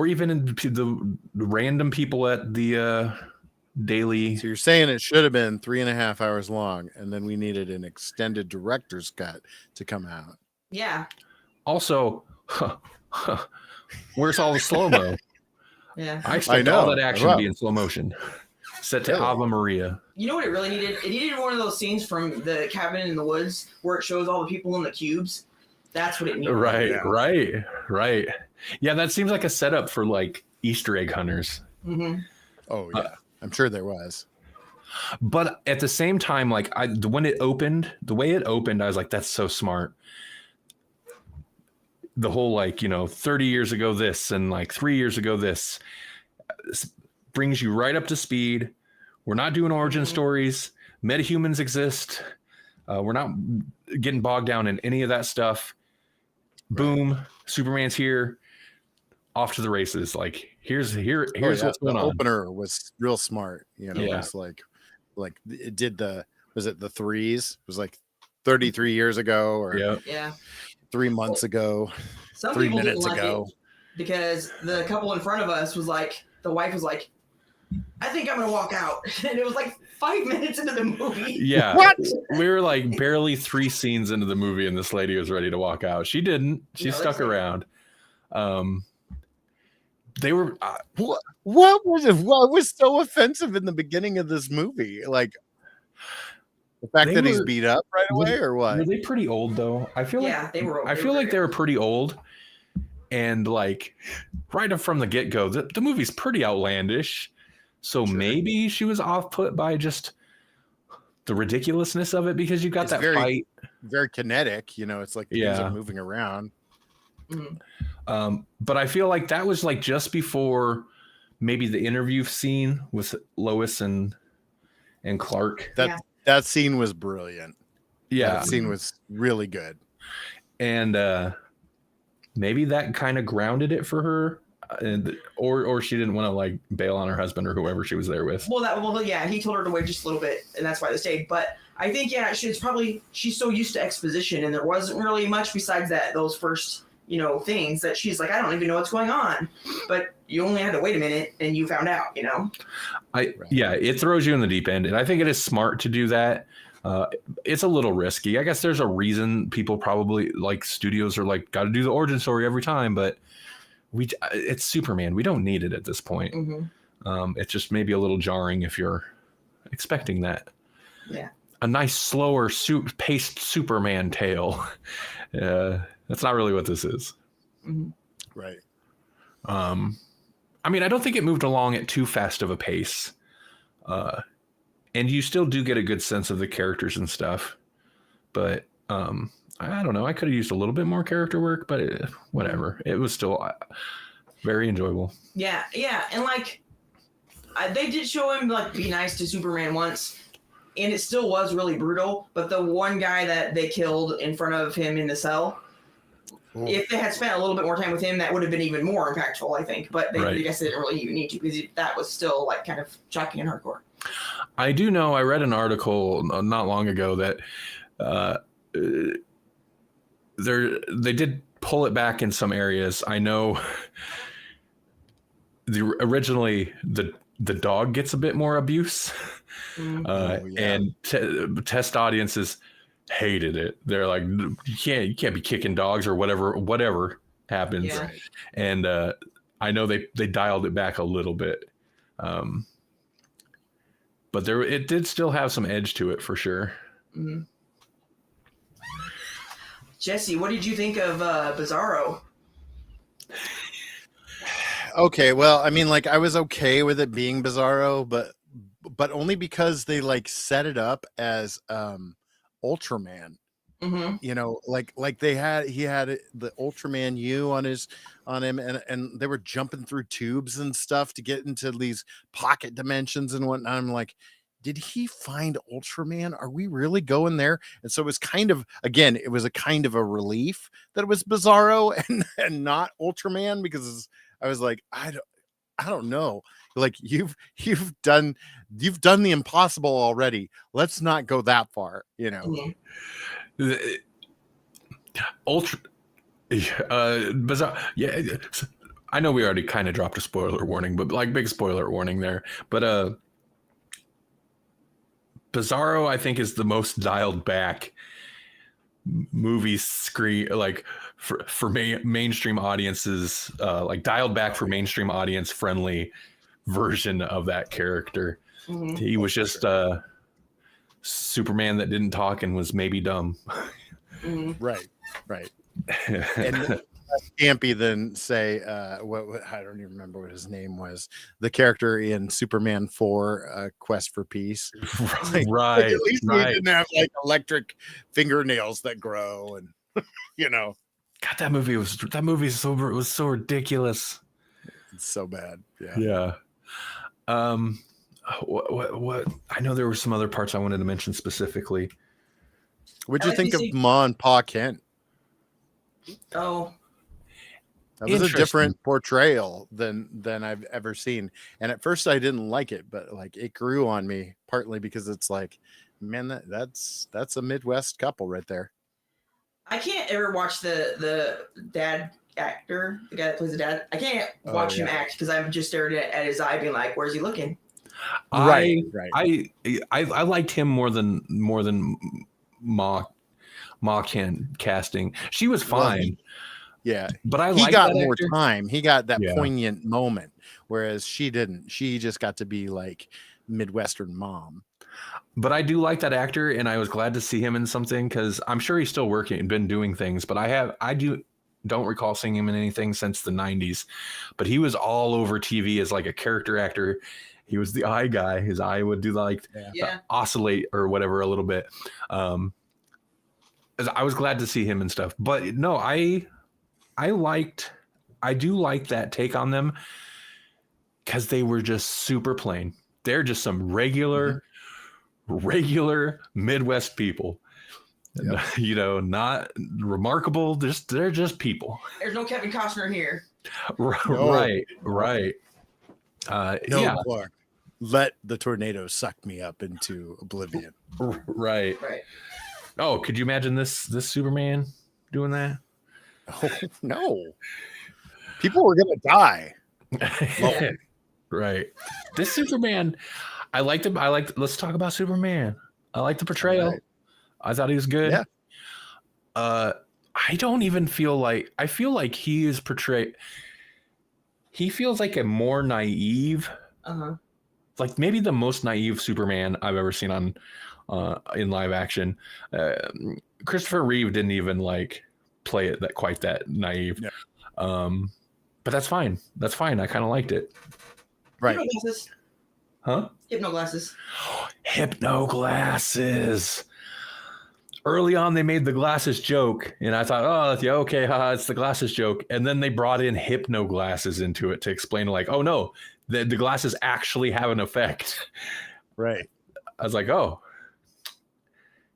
even in the random people at the daily. So you're saying it should have been 3.5 hours long, and then we needed an extended director's cut to come out. Yeah. Also, where's all the slow-mo? Yeah. I expect all that action to be in slow motion. Set to Ave Maria. You know what it really needed? It needed one of those scenes from the cabin in the woods where it shows all the people in the cubes. That's what it needed. Right. Yeah, that seems like a setup for like Easter egg hunters. Mm-hmm. Oh yeah, I'm sure there was. But at the same time, like when it opened, the way it opened, I was like, that's so smart. The whole 30 years ago this and like 3 years ago this brings you right up to speed. We're not doing origin stories. Metahumans exist. We're not getting bogged down in any of that stuff. Boom, Superman's here. Off to the races. Like here's what's going on. The opener was real smart. It's like it did was it the threes? It was like 33 years ago or 3 months ago. Some 3 people minutes didn't like ago. it because the couple in front of us was like, the wife was like, I think I'm gonna walk out. And it was like 5 minutes into the movie. Yeah. What? We were like barely 3 scenes into the movie and this lady was ready to walk out. She didn't. She stuck around. They were what was so offensive in the beginning of this movie? Like the fact that he's beat up right away, or what? Were they pretty old though? I feel they were. I feel like they were pretty old, and like right up from the get go, the movie's pretty outlandish. So maybe she was off put by just the ridiculousness of it because you got that fight. Very kinetic, it's like things are moving around. Mm-hmm. But I feel like that was like just before maybe the interview scene with Lois and Clark. That scene was brilliant. Yeah. That scene was really good. And maybe that kind of grounded it for her. Or she didn't want to like bail on her husband or whoever she was there with. He told her to wait just a little bit, and that's why they stayed. But I think she's so used to exposition, and there wasn't really much besides those first things that she's like, I don't even know what's going on. But you only had to wait a minute, and you found out. It throws you in the deep end, and I think it is smart to do that. It's a little risky. I guess there's a reason people probably like studios are like, got to do the origin story every time, but it's Superman. We don't need it at this point. Mm-hmm. It's just maybe a little jarring if you're expecting that. Yeah. A nice, slower, paced Superman tale. That's not really what this is. Mm-hmm. Right. I mean, I don't think it moved along at too fast of a pace. And you still do get a good sense of the characters and stuff. But I don't know. I could have used a little bit more character work, but whatever. It was still very enjoyable. Yeah. And like, they did show him like be nice to Superman once, and it still was really brutal. But the one guy that they killed in front of him in the cell, if they had spent a little bit more time with him, that would have been even more impactful, I think. But I guess they didn't really even need to, because that was still like kind of shocking and hardcore. I do know. I read an article not long ago that they did pull it back in some areas. I know originally the dog gets a bit more abuse, and test audiences hated it. They're like, you can't be kicking dogs or whatever happens. Yeah. And I know they dialed it back a little bit, but it did still have some edge to it for sure. Mm-hmm. Jesse, what did you think of Bizarro? Okay, well, I mean, like, I was okay with it being Bizarro, but only because they like set it up as Ultraman. Mm-hmm. You know, like he had the Ultraman U on him, and they were jumping through tubes and stuff to get into these pocket dimensions and whatnot. I'm like, did he find Ultraman? Are we really going there? And so it was kind of, again, it was a kind of a relief that it was Bizarro and not Ultraman, because I was like, I don't know. Like, you've done the impossible already. Let's not go that far, you know. Mm-hmm. Bizarre. Yeah, I know we already kind of dropped a spoiler warning, but like big spoiler warning there. But Bizarro, I think, is the most dialed back movie screen, like for mainstream audiences, like dialed back for mainstream audience friendly version of that character. Mm-hmm. He was just Superman that didn't talk and was maybe dumb. Mm-hmm. Right. And campy than say what I don't even remember what his name was, the character in Superman 4 Quest for Peace. Like, Right. At least he didn't have like electric fingernails that grow, and you know. God, that movie was so ridiculous. It's so bad. Yeah. What I know there were some other parts I wanted to mention specifically. What'd you think of Ma and Pa Kent? Oh, that was a different portrayal than I've ever seen. And at first I didn't like it, but like it grew on me, partly because it's like, man, that's a Midwest couple right there. I can't ever watch the dad actor, the guy that plays the dad. I can't watch him act, because I'm just staring at his eye, being like, "Where's he looking?" Right. I liked him more than Ma Kent casting. She was fine. Yeah, but he got more time. He got that poignant moment, whereas she didn't. She just got to be like Midwestern mom. But I do like that actor, and I was glad to see him in something, because I'm sure he's still working and been doing things. But I don't recall seeing him in anything since the 90s. But he was all over TV as like a character actor. He was the eye guy. His eye would do like oscillate or whatever a little bit. I was glad to see him and stuff. But no, I do like that take on them, because they were just super plain. They're just some regular Midwest people. Yep. You know, not remarkable. They're just people. There's no Kevin Costner here. Right. No, Clark. Let the tornado suck me up into oblivion. Right. Oh, could you imagine this Superman doing that? Oh, no. People were gonna die. Right. This Superman, let's talk about Superman. I like the portrayal. Right. I thought he was good. Yeah. I don't even feel like, I feel like he is portrayed. He feels like a more naive, like maybe the most naive Superman I've ever seen on in live action. Christopher Reeve didn't even like play it quite that naive. Yeah. But that's fine. That's fine. I kind of liked it. Right. Hypno glasses. Huh? Hypno glasses. Hypno glasses. Early on, they made the glasses joke, and I thought, oh, yeah, okay, haha, it's the glasses joke. And then they brought in hypno glasses into it to explain, like, oh no, the glasses actually have an effect. Right. I was like, oh,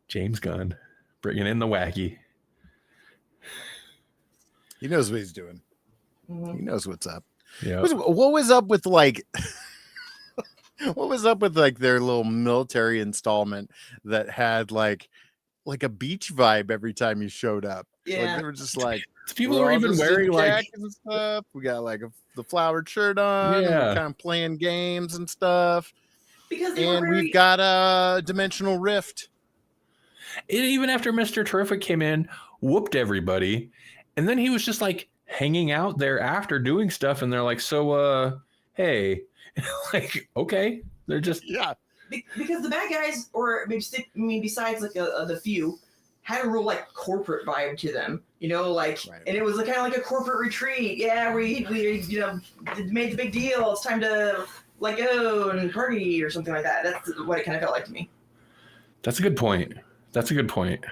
James Gunn bringing in the wacky. He knows what he's doing. Mm-hmm. He knows what's up. Yeah. What was up with like? What was up with like their little military installment that had like a beach vibe every time you showed up? Yeah. Like, they were just like People were even wearing like jackets and stuff. We got like the flowered shirt on. Yeah. And we're kind of playing games and stuff. Because they And were very... we've got a dimensional rift. even after Mr. Terrific came in, whooped everybody, and then he was just like hanging out there after doing stuff, and they're like, so hey, like, okay, they're just because the bad guys, or maybe besides like the few, had a real like corporate vibe to them, you know, like, Right. and it was kind of like a corporate retreat. Yeah, we you know made the big deal. It's time to let go and party or something like that. That's what it kind of felt like to me. That's a good point. That's a good point.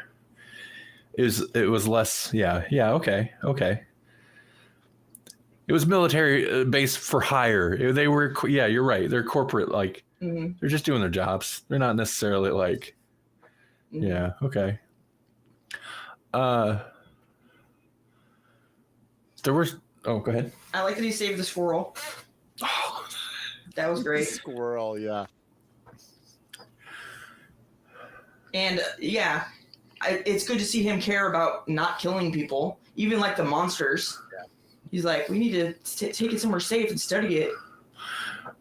It was less, yeah, okay. It was military base for hire. They were, yeah, you're right. They're corporate, like, they're just doing their jobs. They're not necessarily like, yeah, okay. There was, oh, go ahead. I like that he saved the squirrel. That was great. Squirrel, yeah. And yeah, it's good to see him care about not killing people, even like the monsters. Yeah. He's like, we need to take it somewhere safe and study it.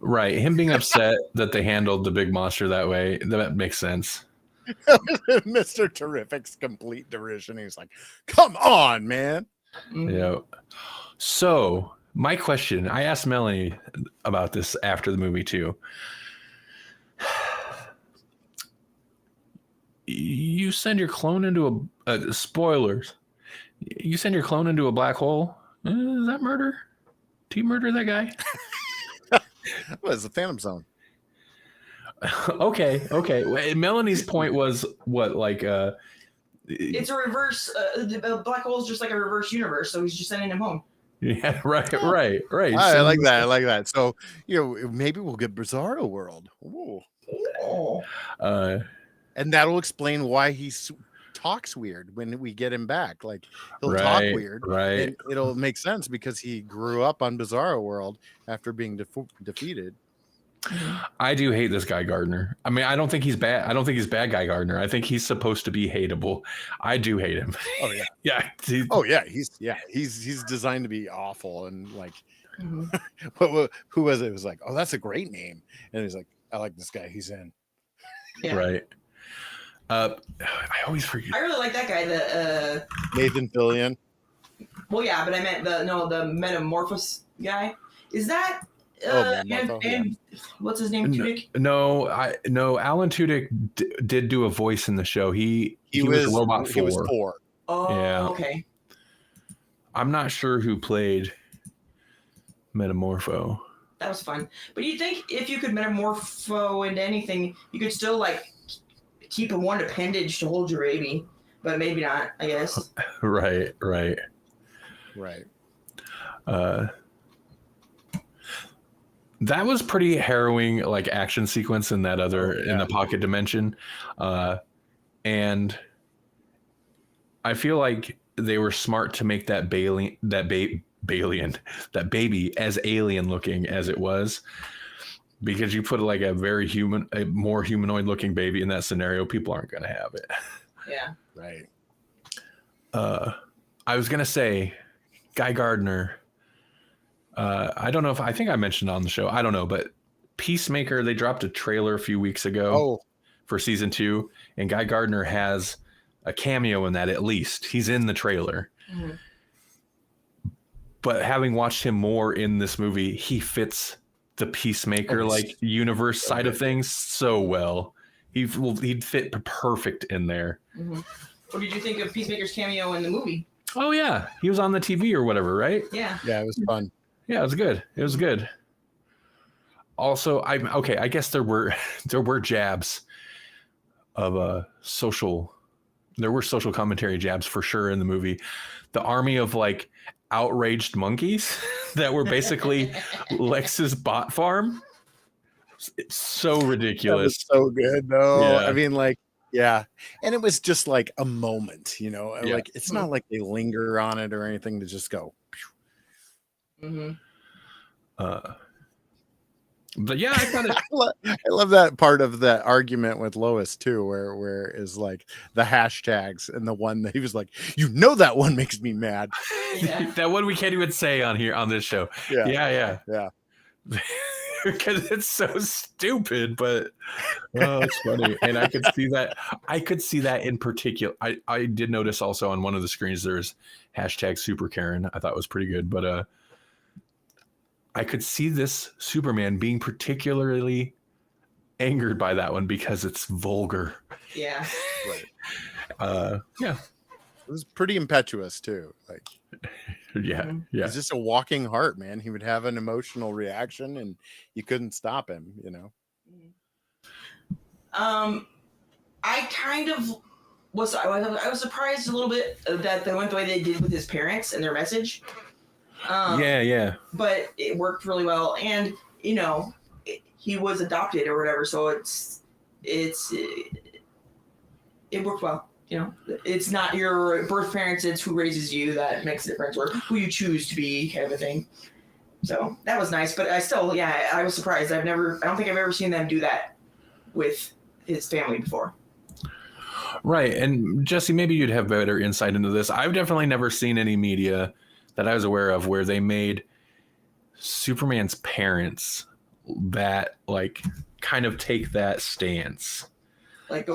Right. Him being upset that they handled the big monster that way, that makes sense. Mr. Terrific's complete derision. He's like, come on, man. Yeah. So my question, I asked Melanie about this after the movie too. You send your clone into spoilers. You send your clone into a black hole. Is that murder? Do you murder that guy? What is the Phantom Zone? Okay. Melanie's point was what, like, it's a reverse. The black hole is just like a reverse universe, so he's just sending him home. Yeah, right. I like that. So, you know, maybe we'll get Bizarro World. Ooh. Oh. And that'll explain why he talks weird when we get him back. Like, he'll talk weird. Right. And it'll make sense because he grew up on Bizarro World after being defeated. I do hate this guy Gardner. I mean, I don't think he's bad. I don't think he's bad guy Gardner. I think he's supposed to be hateable. I do hate him. Oh yeah. Yeah. He's designed to be awful and like. Who was it? It was like, oh, that's a great name, and he's like, I like this guy. He's in. Yeah. Right. I always forget. I really like that guy. The Nathan Fillion. well, yeah, but I meant the Metamorphosis guy. Is that? And what's his name? Tudyk? No. Alan Tudyk did do a voice in the show. He was Robot 4. He was 4. Oh, yeah. Okay. I'm not sure who played Metamorpho. That was fun. But you think if you could metamorpho into anything, you could still like keep one appendage to hold your baby, but maybe not, I guess. Right. That was pretty harrowing, like action sequence in that other in the pocket dimension, and I feel like they were smart to make that baby as alien looking as it was, because you put like a more humanoid looking baby in that scenario, people aren't going to have it. Yeah. Right. I was going to say, Guy Gardner. I don't know I think I mentioned on the show. I don't know, but Peacemaker, they dropped a trailer a few weeks ago for season 2, and Guy Gardner has a cameo in that. At least he's in the trailer. Mm-hmm. But having watched him more in this movie, he fits the Peacemaker universe side of things so well. He'd fit perfect in there. Mm-hmm. What did you think of Peacemaker's cameo in the movie? Oh yeah, he was on the TV or whatever, right? Yeah. Yeah, it was fun. Yeah, it was good. It was good. Also, I'm okay. I guess there were jabs of social. There were social commentary jabs for sure in the movie. The army of like outraged monkeys that were basically Lex's bot farm. It's so ridiculous. That was so good, though. Yeah. I mean, like, yeah, and it was just like a moment, you know. Yeah. Like, it's not like they linger on it or anything to just go. Mm-hmm. But yeah, I found it. I love that part of that argument with Lois too, where is like the hashtags and the one that he was like, that one makes me mad. Yeah. That one we can't even say on this show. Yeah. Because it's so stupid, but it's funny, and I could see that. I could see that in particular. I did notice also on one of the screens there's hashtag Super Karen. I thought it was pretty good, but I could see this Superman being particularly angered by that one because it's vulgar. Yeah. Right. Yeah. It was pretty impetuous too. Like, yeah. he's just a walking heart, man. He would have an emotional reaction, and you couldn't stop him. You know. I kind of was. I was surprised a little bit that they went the way they did with his parents and their message. Yeah. But it worked really well, and he was adopted or whatever, so it worked well. It's not your birth parents; it's who raises you that makes a difference, or who you choose to be, kind of a thing. So that was nice, but I still, I was surprised. I don't think I've ever seen them do that with his family before. Right, and Jesse, maybe you'd have better insight into this. I've definitely never seen any media that I was aware of where they made Superman's parents that like kind of take that stance. Like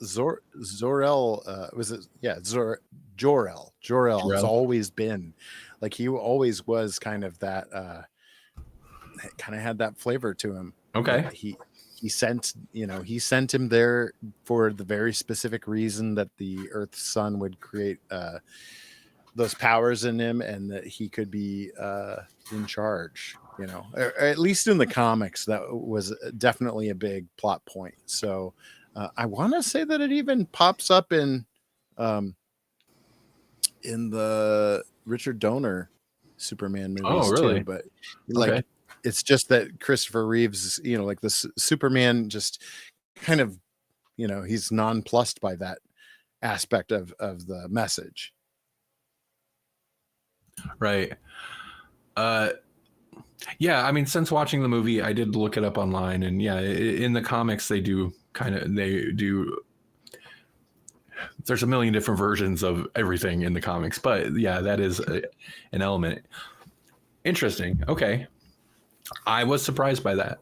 Zor-El was it? Yeah, Jor-El. Jor-El has always been like, he always was kind of that. Kind of had that flavor to him. Okay. He sent him there for the very specific reason that the Earth's sun would create those powers in him, and that he could be in charge. Or at least in the comics, that was definitely a big plot point. So I want to say that it even pops up in the Richard Donner Superman movies. Oh, really? Too, but like, it's just that Christopher Reeves, like the Superman, just kind of, he's nonplussed by that aspect of the message. Right. Yeah, I mean, since watching the movie, I did look it up online, and yeah, in the comics they do. There's a million different versions of everything in the comics, but yeah, that is an element. Interesting. Okay. I was surprised by that.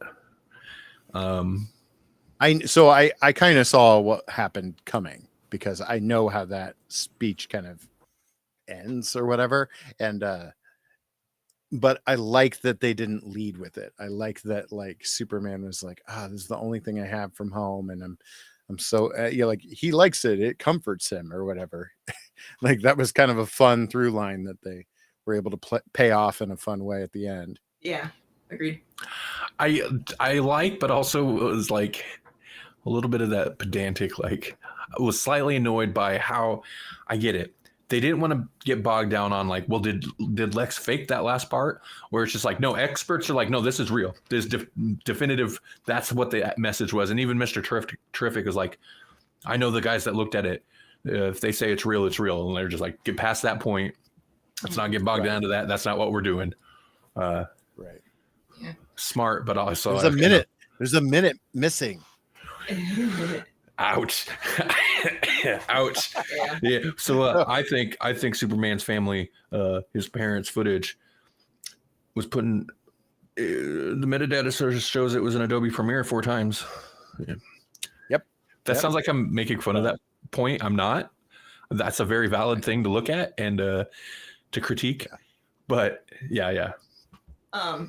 I kind of saw what happened coming, because I know how that speech kind of ends or whatever, and but I like that they didn't lead with it. I like that, like, Superman was like, this is the only thing I have from home, and I'm so like, he likes it, it comforts him or whatever. Like, that was kind of a fun through line that they were able to pay off in a fun way at the end. Yeah, agreed. I like, but also it was like a little bit of that pedantic, like, I was slightly annoyed by how, I get it, they didn't want to get bogged down on like, well, did Lex fake that last part? Where it's just like, no, experts are like, no, this is real. This definitive. That's what the message was. And even Mr. Terrific is like, I know the guys that looked at it. If they say it's real, it's real. And they're just like, get past that point. Let's not get bogged down to that. That's not what we're doing. Right. Yeah. Smart, but also there's a minute missing. Ouch. Ouch. Yeah. So I think Superman's family, his parents' footage was put in the metadata shows it was in Adobe Premiere 4 times. Yeah. Yep. That sounds like I'm making fun of that point. I'm not. That's a very valid thing to look at and to critique. Yeah. But yeah. Oh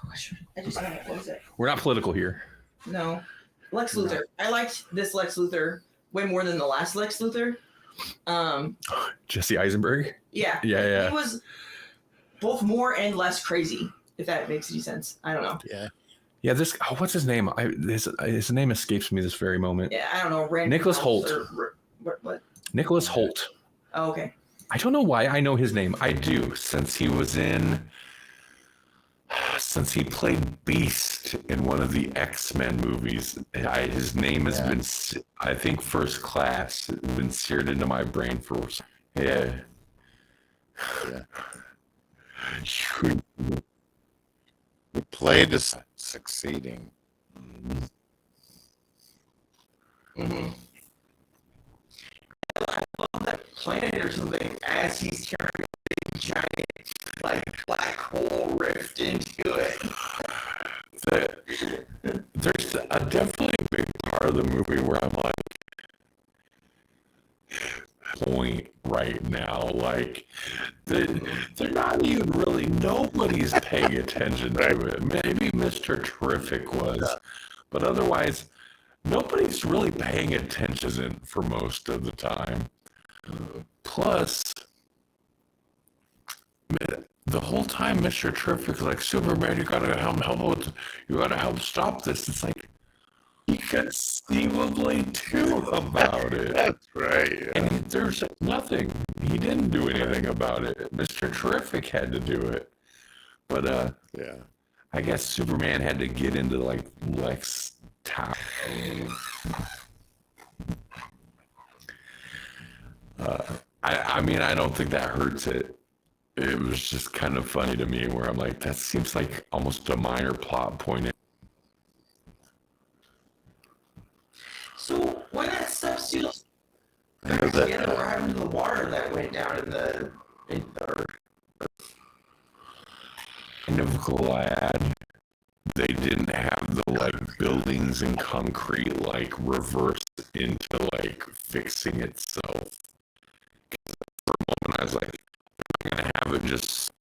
gosh, what was it? We're not political here. No. Lex Luthor. I liked this Lex Luthor way more than the last Lex Luthor. Jesse Eisenberg. Yeah. Yeah. He was both more and less crazy, if that makes any sense. I don't know. Yeah. This what's his name? His name escapes me this very moment. Yeah, I don't know. Nicholas Hoult. What? Nicholas Hoult. Oh, okay. I don't know why I know his name. I do, since he played Beast in one of the X-Men movies. His name has been, I think, First Class, been seared into my brain for. Yeah. He played as succeeding. Mm-hmm. I love that planet or something as he's carrying a giant black hole rift into it. There's definitely a big part of the movie where I'm like, point right now, like they're not even really, nobody's paying attention to it. Maybe Mr. Terrific was, but otherwise nobody's really paying attention for most of the time. Plus, the whole time Mr. Terrific's like, Superman, you gotta help stop this. It's like, you conceivably do about it. That's right. Yeah. And there's nothing. He didn't do anything about it. Mr. Terrific had to do it. But I guess Superman had to get into Lex Tower. I mean, I don't think that hurts it. It was just kind of funny to me where I'm like, that seems like almost a minor plot point. So when that stuff seals together, what happened to the water that went down in the earth? Kind of glad they didn't have the buildings and concrete reversed into fixing itself. For a moment I was like, I'm gonna have it just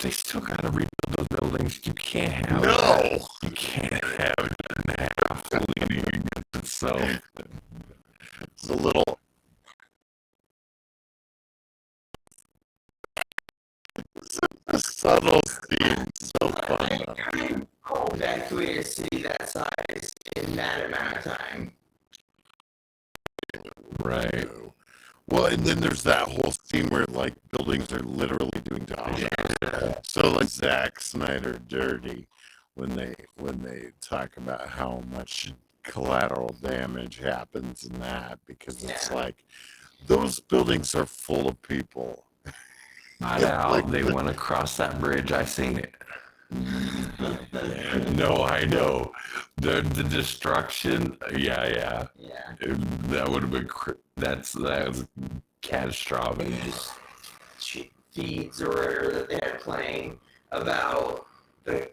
they still gotta rebuild those buildings. You can't have you can't have it in half leaning against itself. It's a little. The subtle theme, so fun. Evacuate a city that size in that amount of time. Right. Well, and then there's that whole scene where buildings are literally doing damage. So Zack Snyder dirty when they talk about how much collateral damage happens in that, because it's those buildings are full of people. Not out. They want to cross that bridge. I seen it. No, I know. The destruction. Yeah. That would have been. That was catastrophic. Feeds or whatever that they had playing about the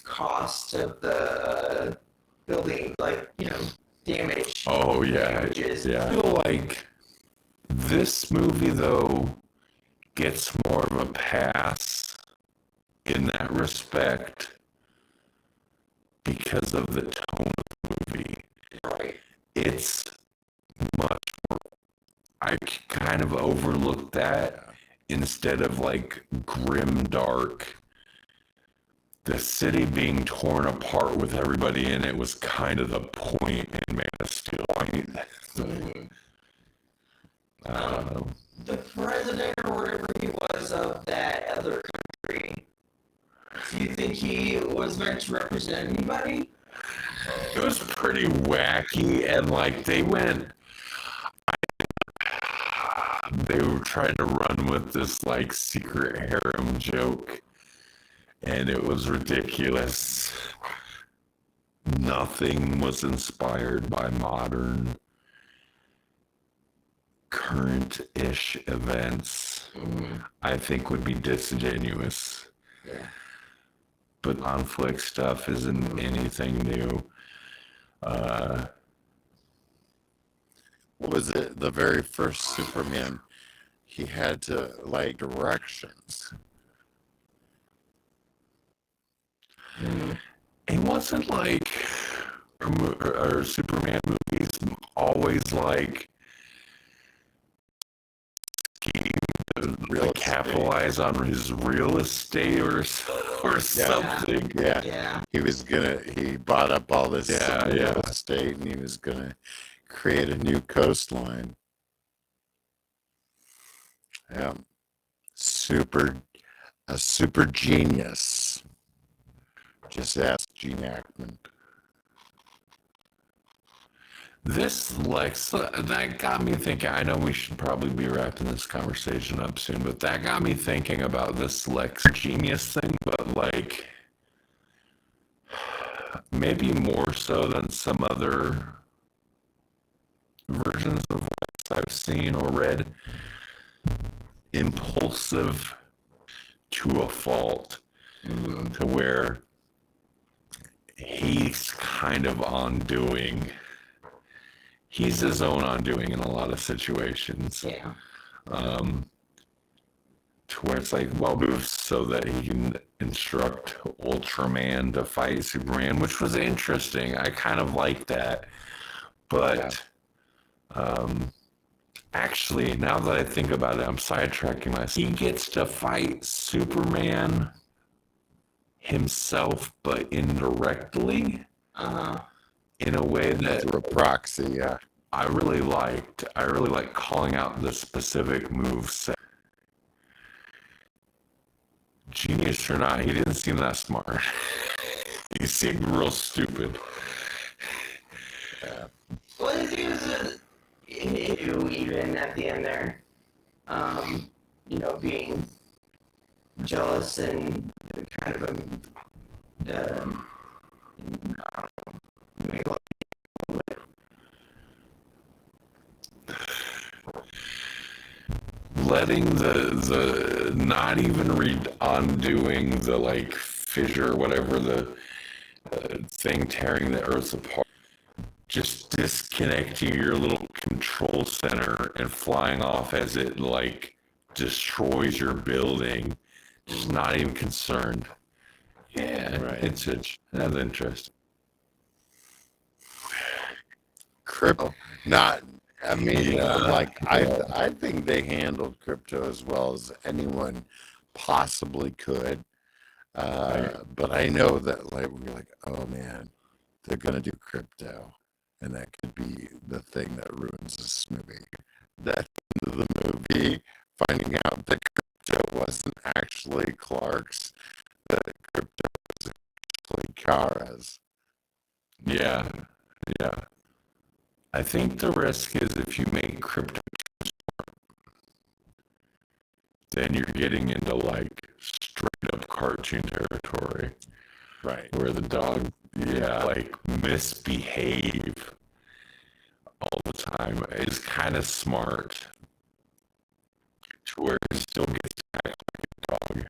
cost of the building, damage. Oh yeah, damages. yeah. I feel like this movie though gets more of a pass in that respect because of the tone of the movie. Right. It's much more. I kind of overlooked that instead of grim dark. The city being torn apart with everybody in it was kind of the point in Man of Steel. The president or whatever he was of that other country, do you think he was meant to represent anybody? It was pretty wacky, and they were trying to run with this secret harem joke, and it was ridiculous. Nothing was inspired by modern, current-ish events. I think would be disingenuous. Yeah. But conflict stuff isn't anything new. What was it? The very first Superman, he had to directions. It wasn't or Superman movies always like scheme to Real capitalize on his real estate or something. Yeah. He bought up all this real Yeah. estate, and he was gonna create a new coastline. Yeah. A super genius. Just ask Gene Hackman. This Lex, that got me thinking. I know we should probably be wrapping this conversation up soon, but that got me thinking about this Lex genius thing, but like maybe more so than some other versions of Lex I've seen or read. Impulsive to a fault, to where he's kind of undoing. He's his own undoing in a lot of situations. Yeah. To where it's like, well, moves so that he can instruct Ultraman to fight Superman, which was interesting. I kind of like that. But actually, now that I think about it, I'm sidetracking myself. He gets to fight Superman himself, but indirectly. In a way that Through a proxy, yeah. I really liked. I really like calling out the specific move set. Genius or not, he didn't seem that smart. He seemed real stupid. Well, he was even at the end there, being jealous and kind of letting the not even undoing the like fissure, whatever the thing tearing the earth apart, just disconnecting your little control center and flying off as it like destroys your building, just not even concerned. Yeah, right. That's interesting. Krypto, I think they handled Krypto as well as anyone possibly could. But I know that we're like, oh man, they're gonna do Krypto, and that could be the thing that ruins this movie. That end of the movie, finding out that Krypto wasn't actually Clark's, that Krypto was actually Kara's. Yeah. I think the risk is if you make Krypto, then you're getting into like straight up cartoon territory. Right. Where the dog, like misbehave all the time is kind of smart. To where it still gets to act like a dog.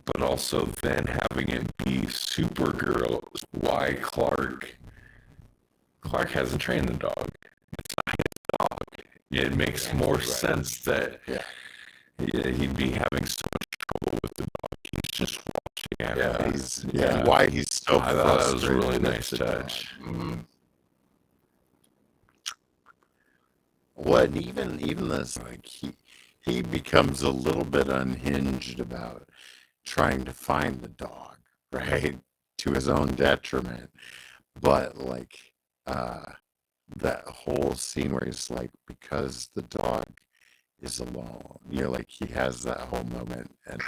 But also then having it be Supergirl, why Clark hasn't trained the dog. It's not his dog. It makes more sense that he'd be having so much trouble with the dog. He's just watching after him. Why he's so I thought that was a really nice touch. Mm-hmm. What even this, like he becomes a little bit unhinged about trying to find the dog, right, to his own detriment. But like that whole scene where he's like, because the dog is alone, like he has that whole moment and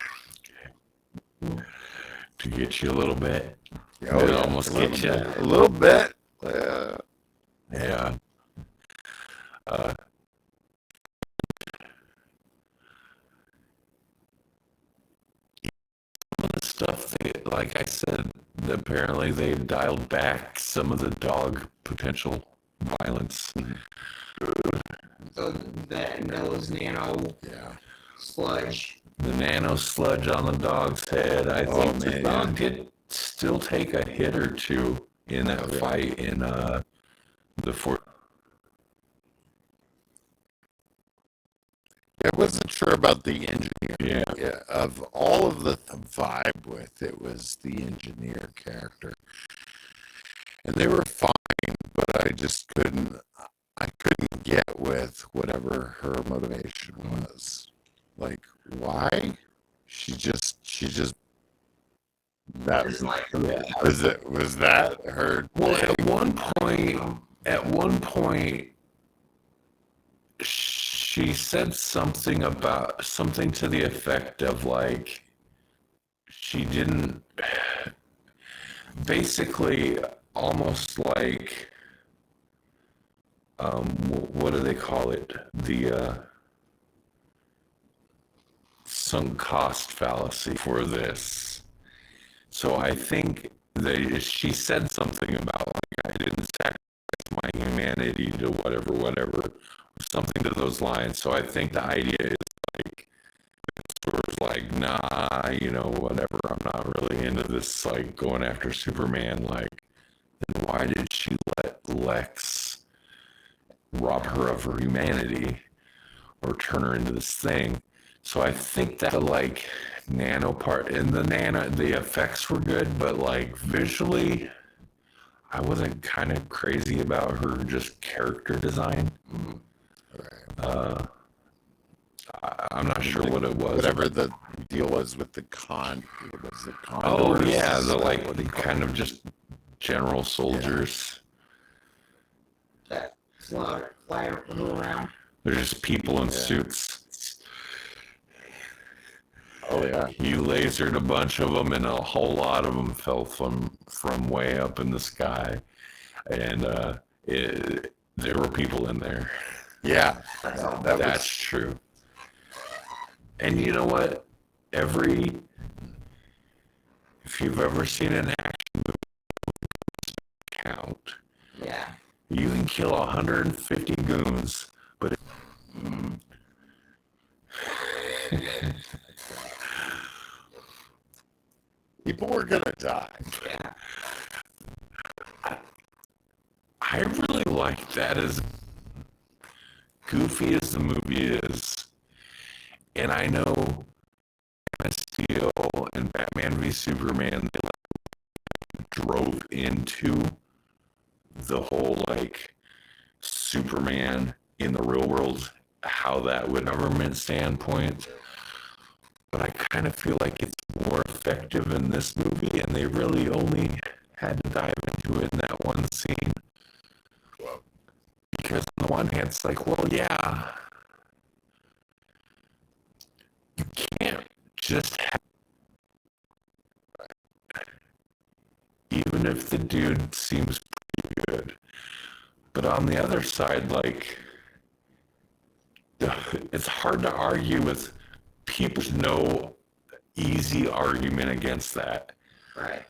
to get you a little bit. Almost get you a little bit. Yeah. Some of the stuff, like I said, apparently they dialed back some of the dog potential violence. So those nano sludge. The nano sludge on the dog's head. I think the dog did still take a hit or two in that fight in the fort. I wasn't sure about the engineer. Yeah. Of all of the vibe with it was the engineer character, and they were fine, but I just couldn't. I couldn't get with whatever her motivation was. Like, why? She just that Doesn't like was that her? Well, at one point, she said something to the effect of like she didn't, basically almost like what do they call it? The sunk cost fallacy for this. So I think she said something about like I didn't sacrifice my humanity to whatever, something to those lines. So I think the idea is like sort of like, nah, whatever. I'm not really into this like going after Superman. Like, then why did she let Lex rob her of her humanity or turn her into this thing? So I think that like nano part and the effects were good, but like visually I wasn't kind of crazy about her just character design. I'm not sure what it was. Whatever the deal was with the Oh yeah, the like kind of just general soldiers. that fly around. They're just people in suits. Oh yeah. You lasered a bunch of them, and a whole lot of them fell from way up in the sky, and there were people in there. Yeah, That's true. And you know what? If you've ever seen an action movie count, Yeah. you can kill 150 goons, but people were gonna die. Yeah. I really like that, as goofy as the movie is. And I know Man of Steel and Batman v Superman, they like drove into the whole like Superman in the real world, how that would government standpoint. But I kind of feel like it's more effective in this movie, and they really only had to dive into it in that one scene. Because on the one hand, it's like, well, yeah, you can't just have, even if the dude seems pretty good. But on the other side, like, it's hard to argue with people. There's no easy argument against that. Right.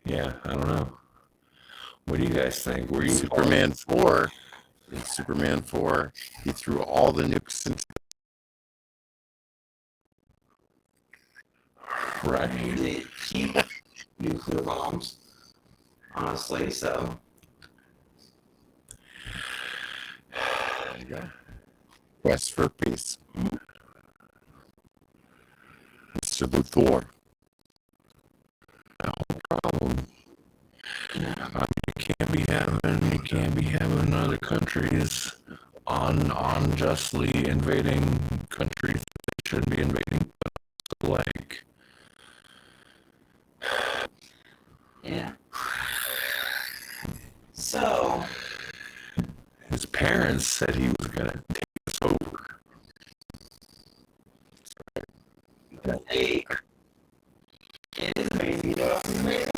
Yeah, I don't know. What do you guys think? Were you Superman 4? In Superman 4, he threw all the nukes into. right? They keep nuclear bombs. Honestly, so. There you go. Quest for peace. Mr. Luthor. No problem. You can't be having other countries unjustly invading countries they shouldn't be invading. Like, Yeah. So. his parents said he was gonna take us over. It is amazing. It's amazing.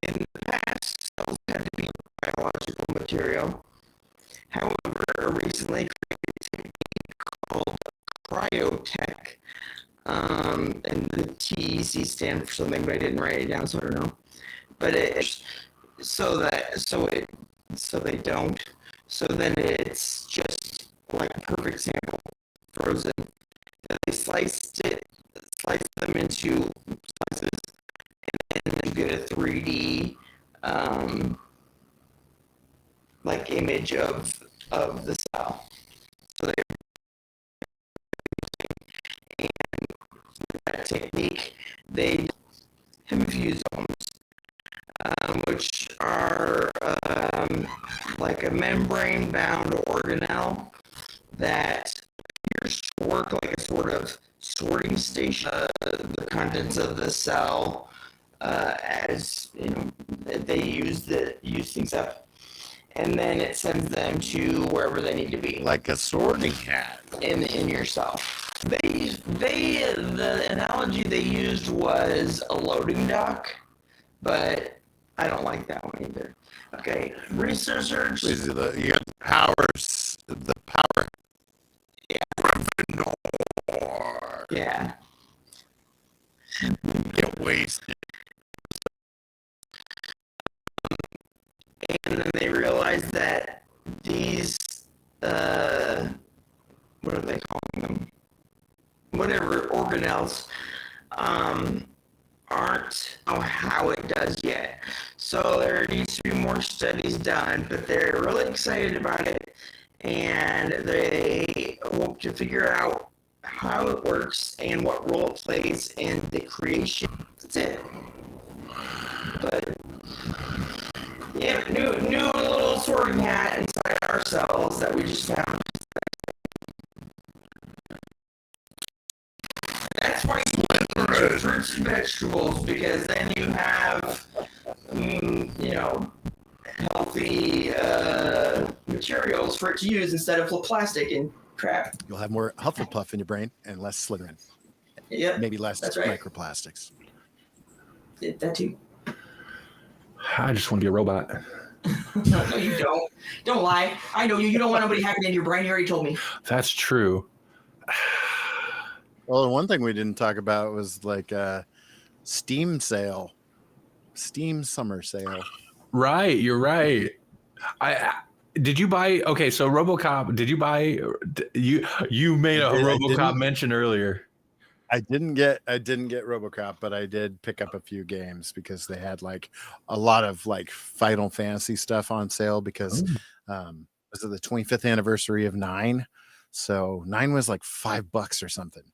In the past, cells had to be biological material. However, a recently created technique called cryotech, and the TEC stand for something, but I didn't write it down, so I don't know. But so they don't. So then it's just like a perfect sample frozen. And they slice them into slices, and then you get a 3D like image of the cell. So they that technique, they hemifusomes, which are like a membrane-bound organelle that appears to work like a sort of sorting station. The contents of the cell, as you know, they use things up, and then it sends them to wherever they need to be, Like a sorting hat. in your cell. The analogy they used was a loading dock, but I don't like that one either. Okay, researchers. You got the powers. The power. Yeah. Get wasted. And then they realized that these, what are they calling them? Whatever organelles, aren't how it does yet. So there needs to be more studies done, but they're really excited about it, and they hope to figure out how it works and what role it plays in the creation. That's it. But yeah, new little sorting hat inside our cells that we just found. That's why you eat fruits and vegetables, because then you have, healthy materials for it to use instead of plastic and crap. You'll have more Hufflepuff in your brain and less Slytherin. Yeah, Maybe less that's right. microplastics. That too. I just want to be a robot. No, you don't. Don't lie. I know you. You don't want nobody hacking into your brain. You already told me. That's true. Well, one thing we didn't talk about was like Steam sale, Steam summer sale. Right, you're right. Did you buy? Okay, so RoboCop. Did you buy? You made a RoboCop mention earlier. I didn't get RoboCop, but I did pick up a few games because they had like a lot of like Final Fantasy stuff on sale because was it the 25th anniversary of 9? So 9 was like $5 or something.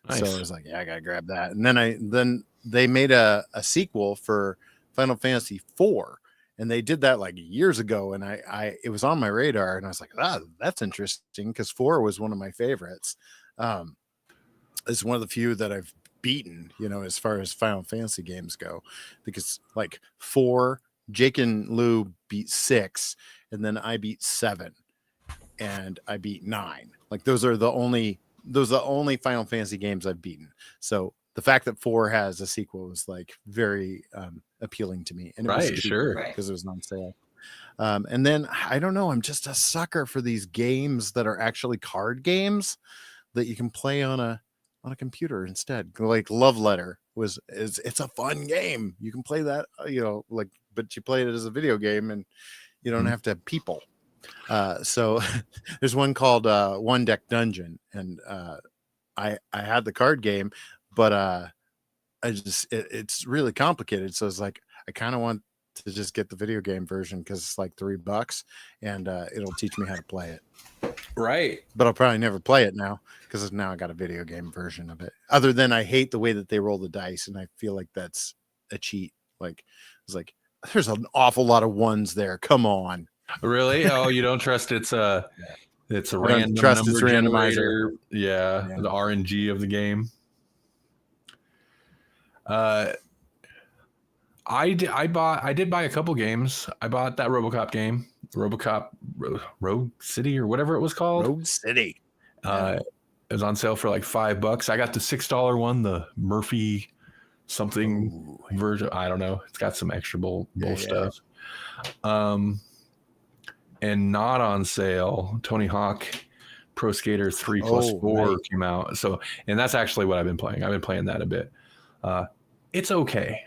Nice. So I was like, yeah, I gotta grab that. And then they made a sequel for Final Fantasy 4, and they did that like years ago. And it was on my radar, and I was like, that's interesting because 4 was one of my favorites. It's one of the few that I've beaten, as far as Final Fantasy games go, because like 4, Jake and Lou beat 6, and then I beat 7, and I beat 9. Like those are the only Final Fantasy games I've beaten. So the fact that 4 has a sequel was like very appealing to me, and it was sure, because it was on sale. And then I don't know, I'm just a sucker for these games that are actually card games that you can play on a computer instead. Like Love Letter it's a fun game. You can play that, but you play it as a video game and you don't have to have people. So there's one called One Deck Dungeon, and I had the card game, but it's really complicated. So it's like I kind of want to just get the video game version because it's like $3 and it'll teach me how to play it. Right. But I'll probably never play it now because now I got a video game version of it. Other than I hate the way that they roll the dice, and I feel like that's a cheat. Like it's like there's an awful lot of ones there. Come on. Really? Oh, you don't trust it's a random number generator. Yeah, the RNG of the game. I did buy a couple games. I bought that RoboCop game, RoboCop Rogue City or whatever it was called. Rogue City. It was on sale for like $5. I got the $6 one, the Murphy something version. I don't know. It's got some extra bull stuff. And not on sale, Tony Hawk Pro Skater 3+4 came out. So, and that's actually what I've been playing. I've been playing that a bit. It's okay.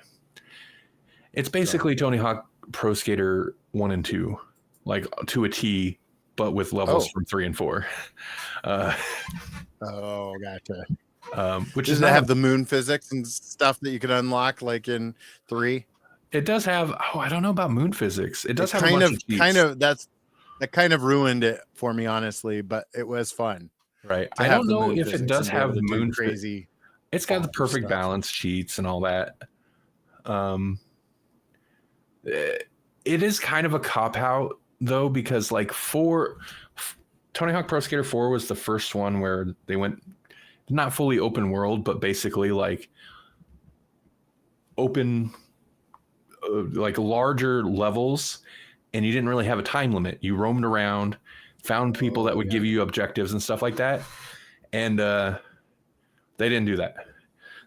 It's basically Tony Hawk Pro Skater 1 and 2, like to a T, but with levels Oh. from 3 and 4. Oh, gotcha. Which Does is it not have the moon physics and stuff that you can unlock like in 3? it does have. Oh, I don't know about moon physics. It does have a kind bunch of of cheats. that kind of ruined it for me, honestly, but it was fun. Right. to I have don't the know moon if it physics does and be able have to do moon crazy. It's got the bonkers perfect stuff. balance cheats and all that. It is kind of a cop out though, because like Tony Hawk Pro Skater 4 was the first one where they went not fully open world, but basically like open, like larger levels, and you didn't really have a time limit. You roamed around, found people that would give you objectives and stuff like that, and they didn't do that.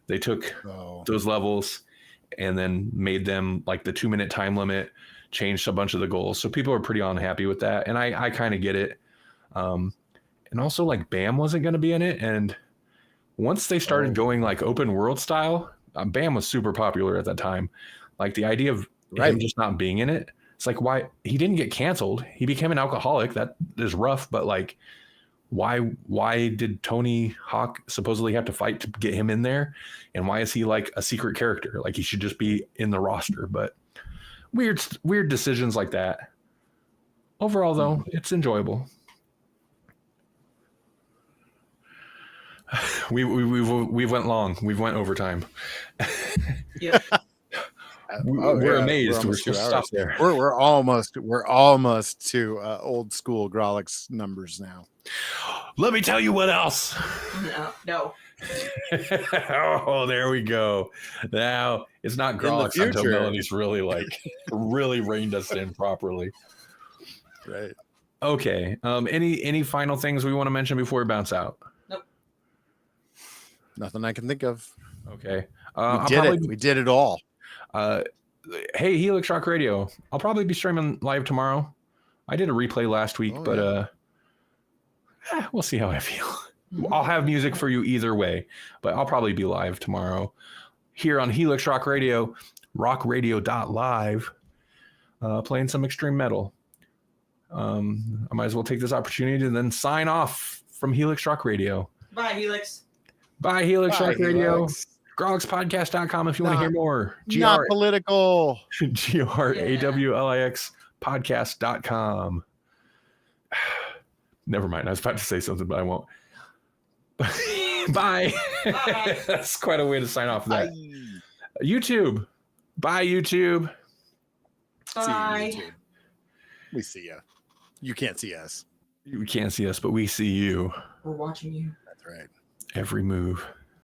They took those levels and then made them like the 2-minute time limit, changed a bunch of the goals. So people are pretty unhappy with that. And I kind of get it. And also like BAM wasn't going to be in it. And once they started going like open world style, BAM was super popular at that time. Like the idea of him just not being in it. It's like, why he didn't get canceled. He became an alcoholic. That is rough, but like, why did Tony Hawk supposedly have to fight to get him in there? And why is he like a secret character? Like he should just be in the roster. But weird decisions like that. Overall though, it's enjoyable. We've went long. We've went overtime. Yeah. We're amazed. We're almost 2 just hours. stopped there. We're almost to old school Grawlix numbers now. Let me tell you what else. No. Oh, there we go. Now it's not Grawlix until future. Melody's really really reined us in properly. Right. Okay. Any final things we want to mention before we bounce out? Nope. Nothing I can think of. Okay. We did it all. Hey, Helix Rock Radio. I'll probably be streaming live tomorrow. I did a replay last week, but we'll see how I feel. I'll have music for you either way, but I'll probably be live tomorrow here on Helix Rock Radio, rockradio.live, playing some extreme metal. I might as well take this opportunity to then sign off from Helix Rock Radio. Bye, Helix. Bye, Helix Rock Radio. Helix. Grawlixpodcast.com if you want to hear more. Not political. GRAWLIX podcast.com. Never mind. I was about to say something, but I won't. Bye. Bye. That's quite a way to sign off that. Bye. YouTube. Bye, YouTube. Bye. See you, YouTube. We see you. You can't see us. You can't see us, but we see you. We're watching you. That's right. Every move.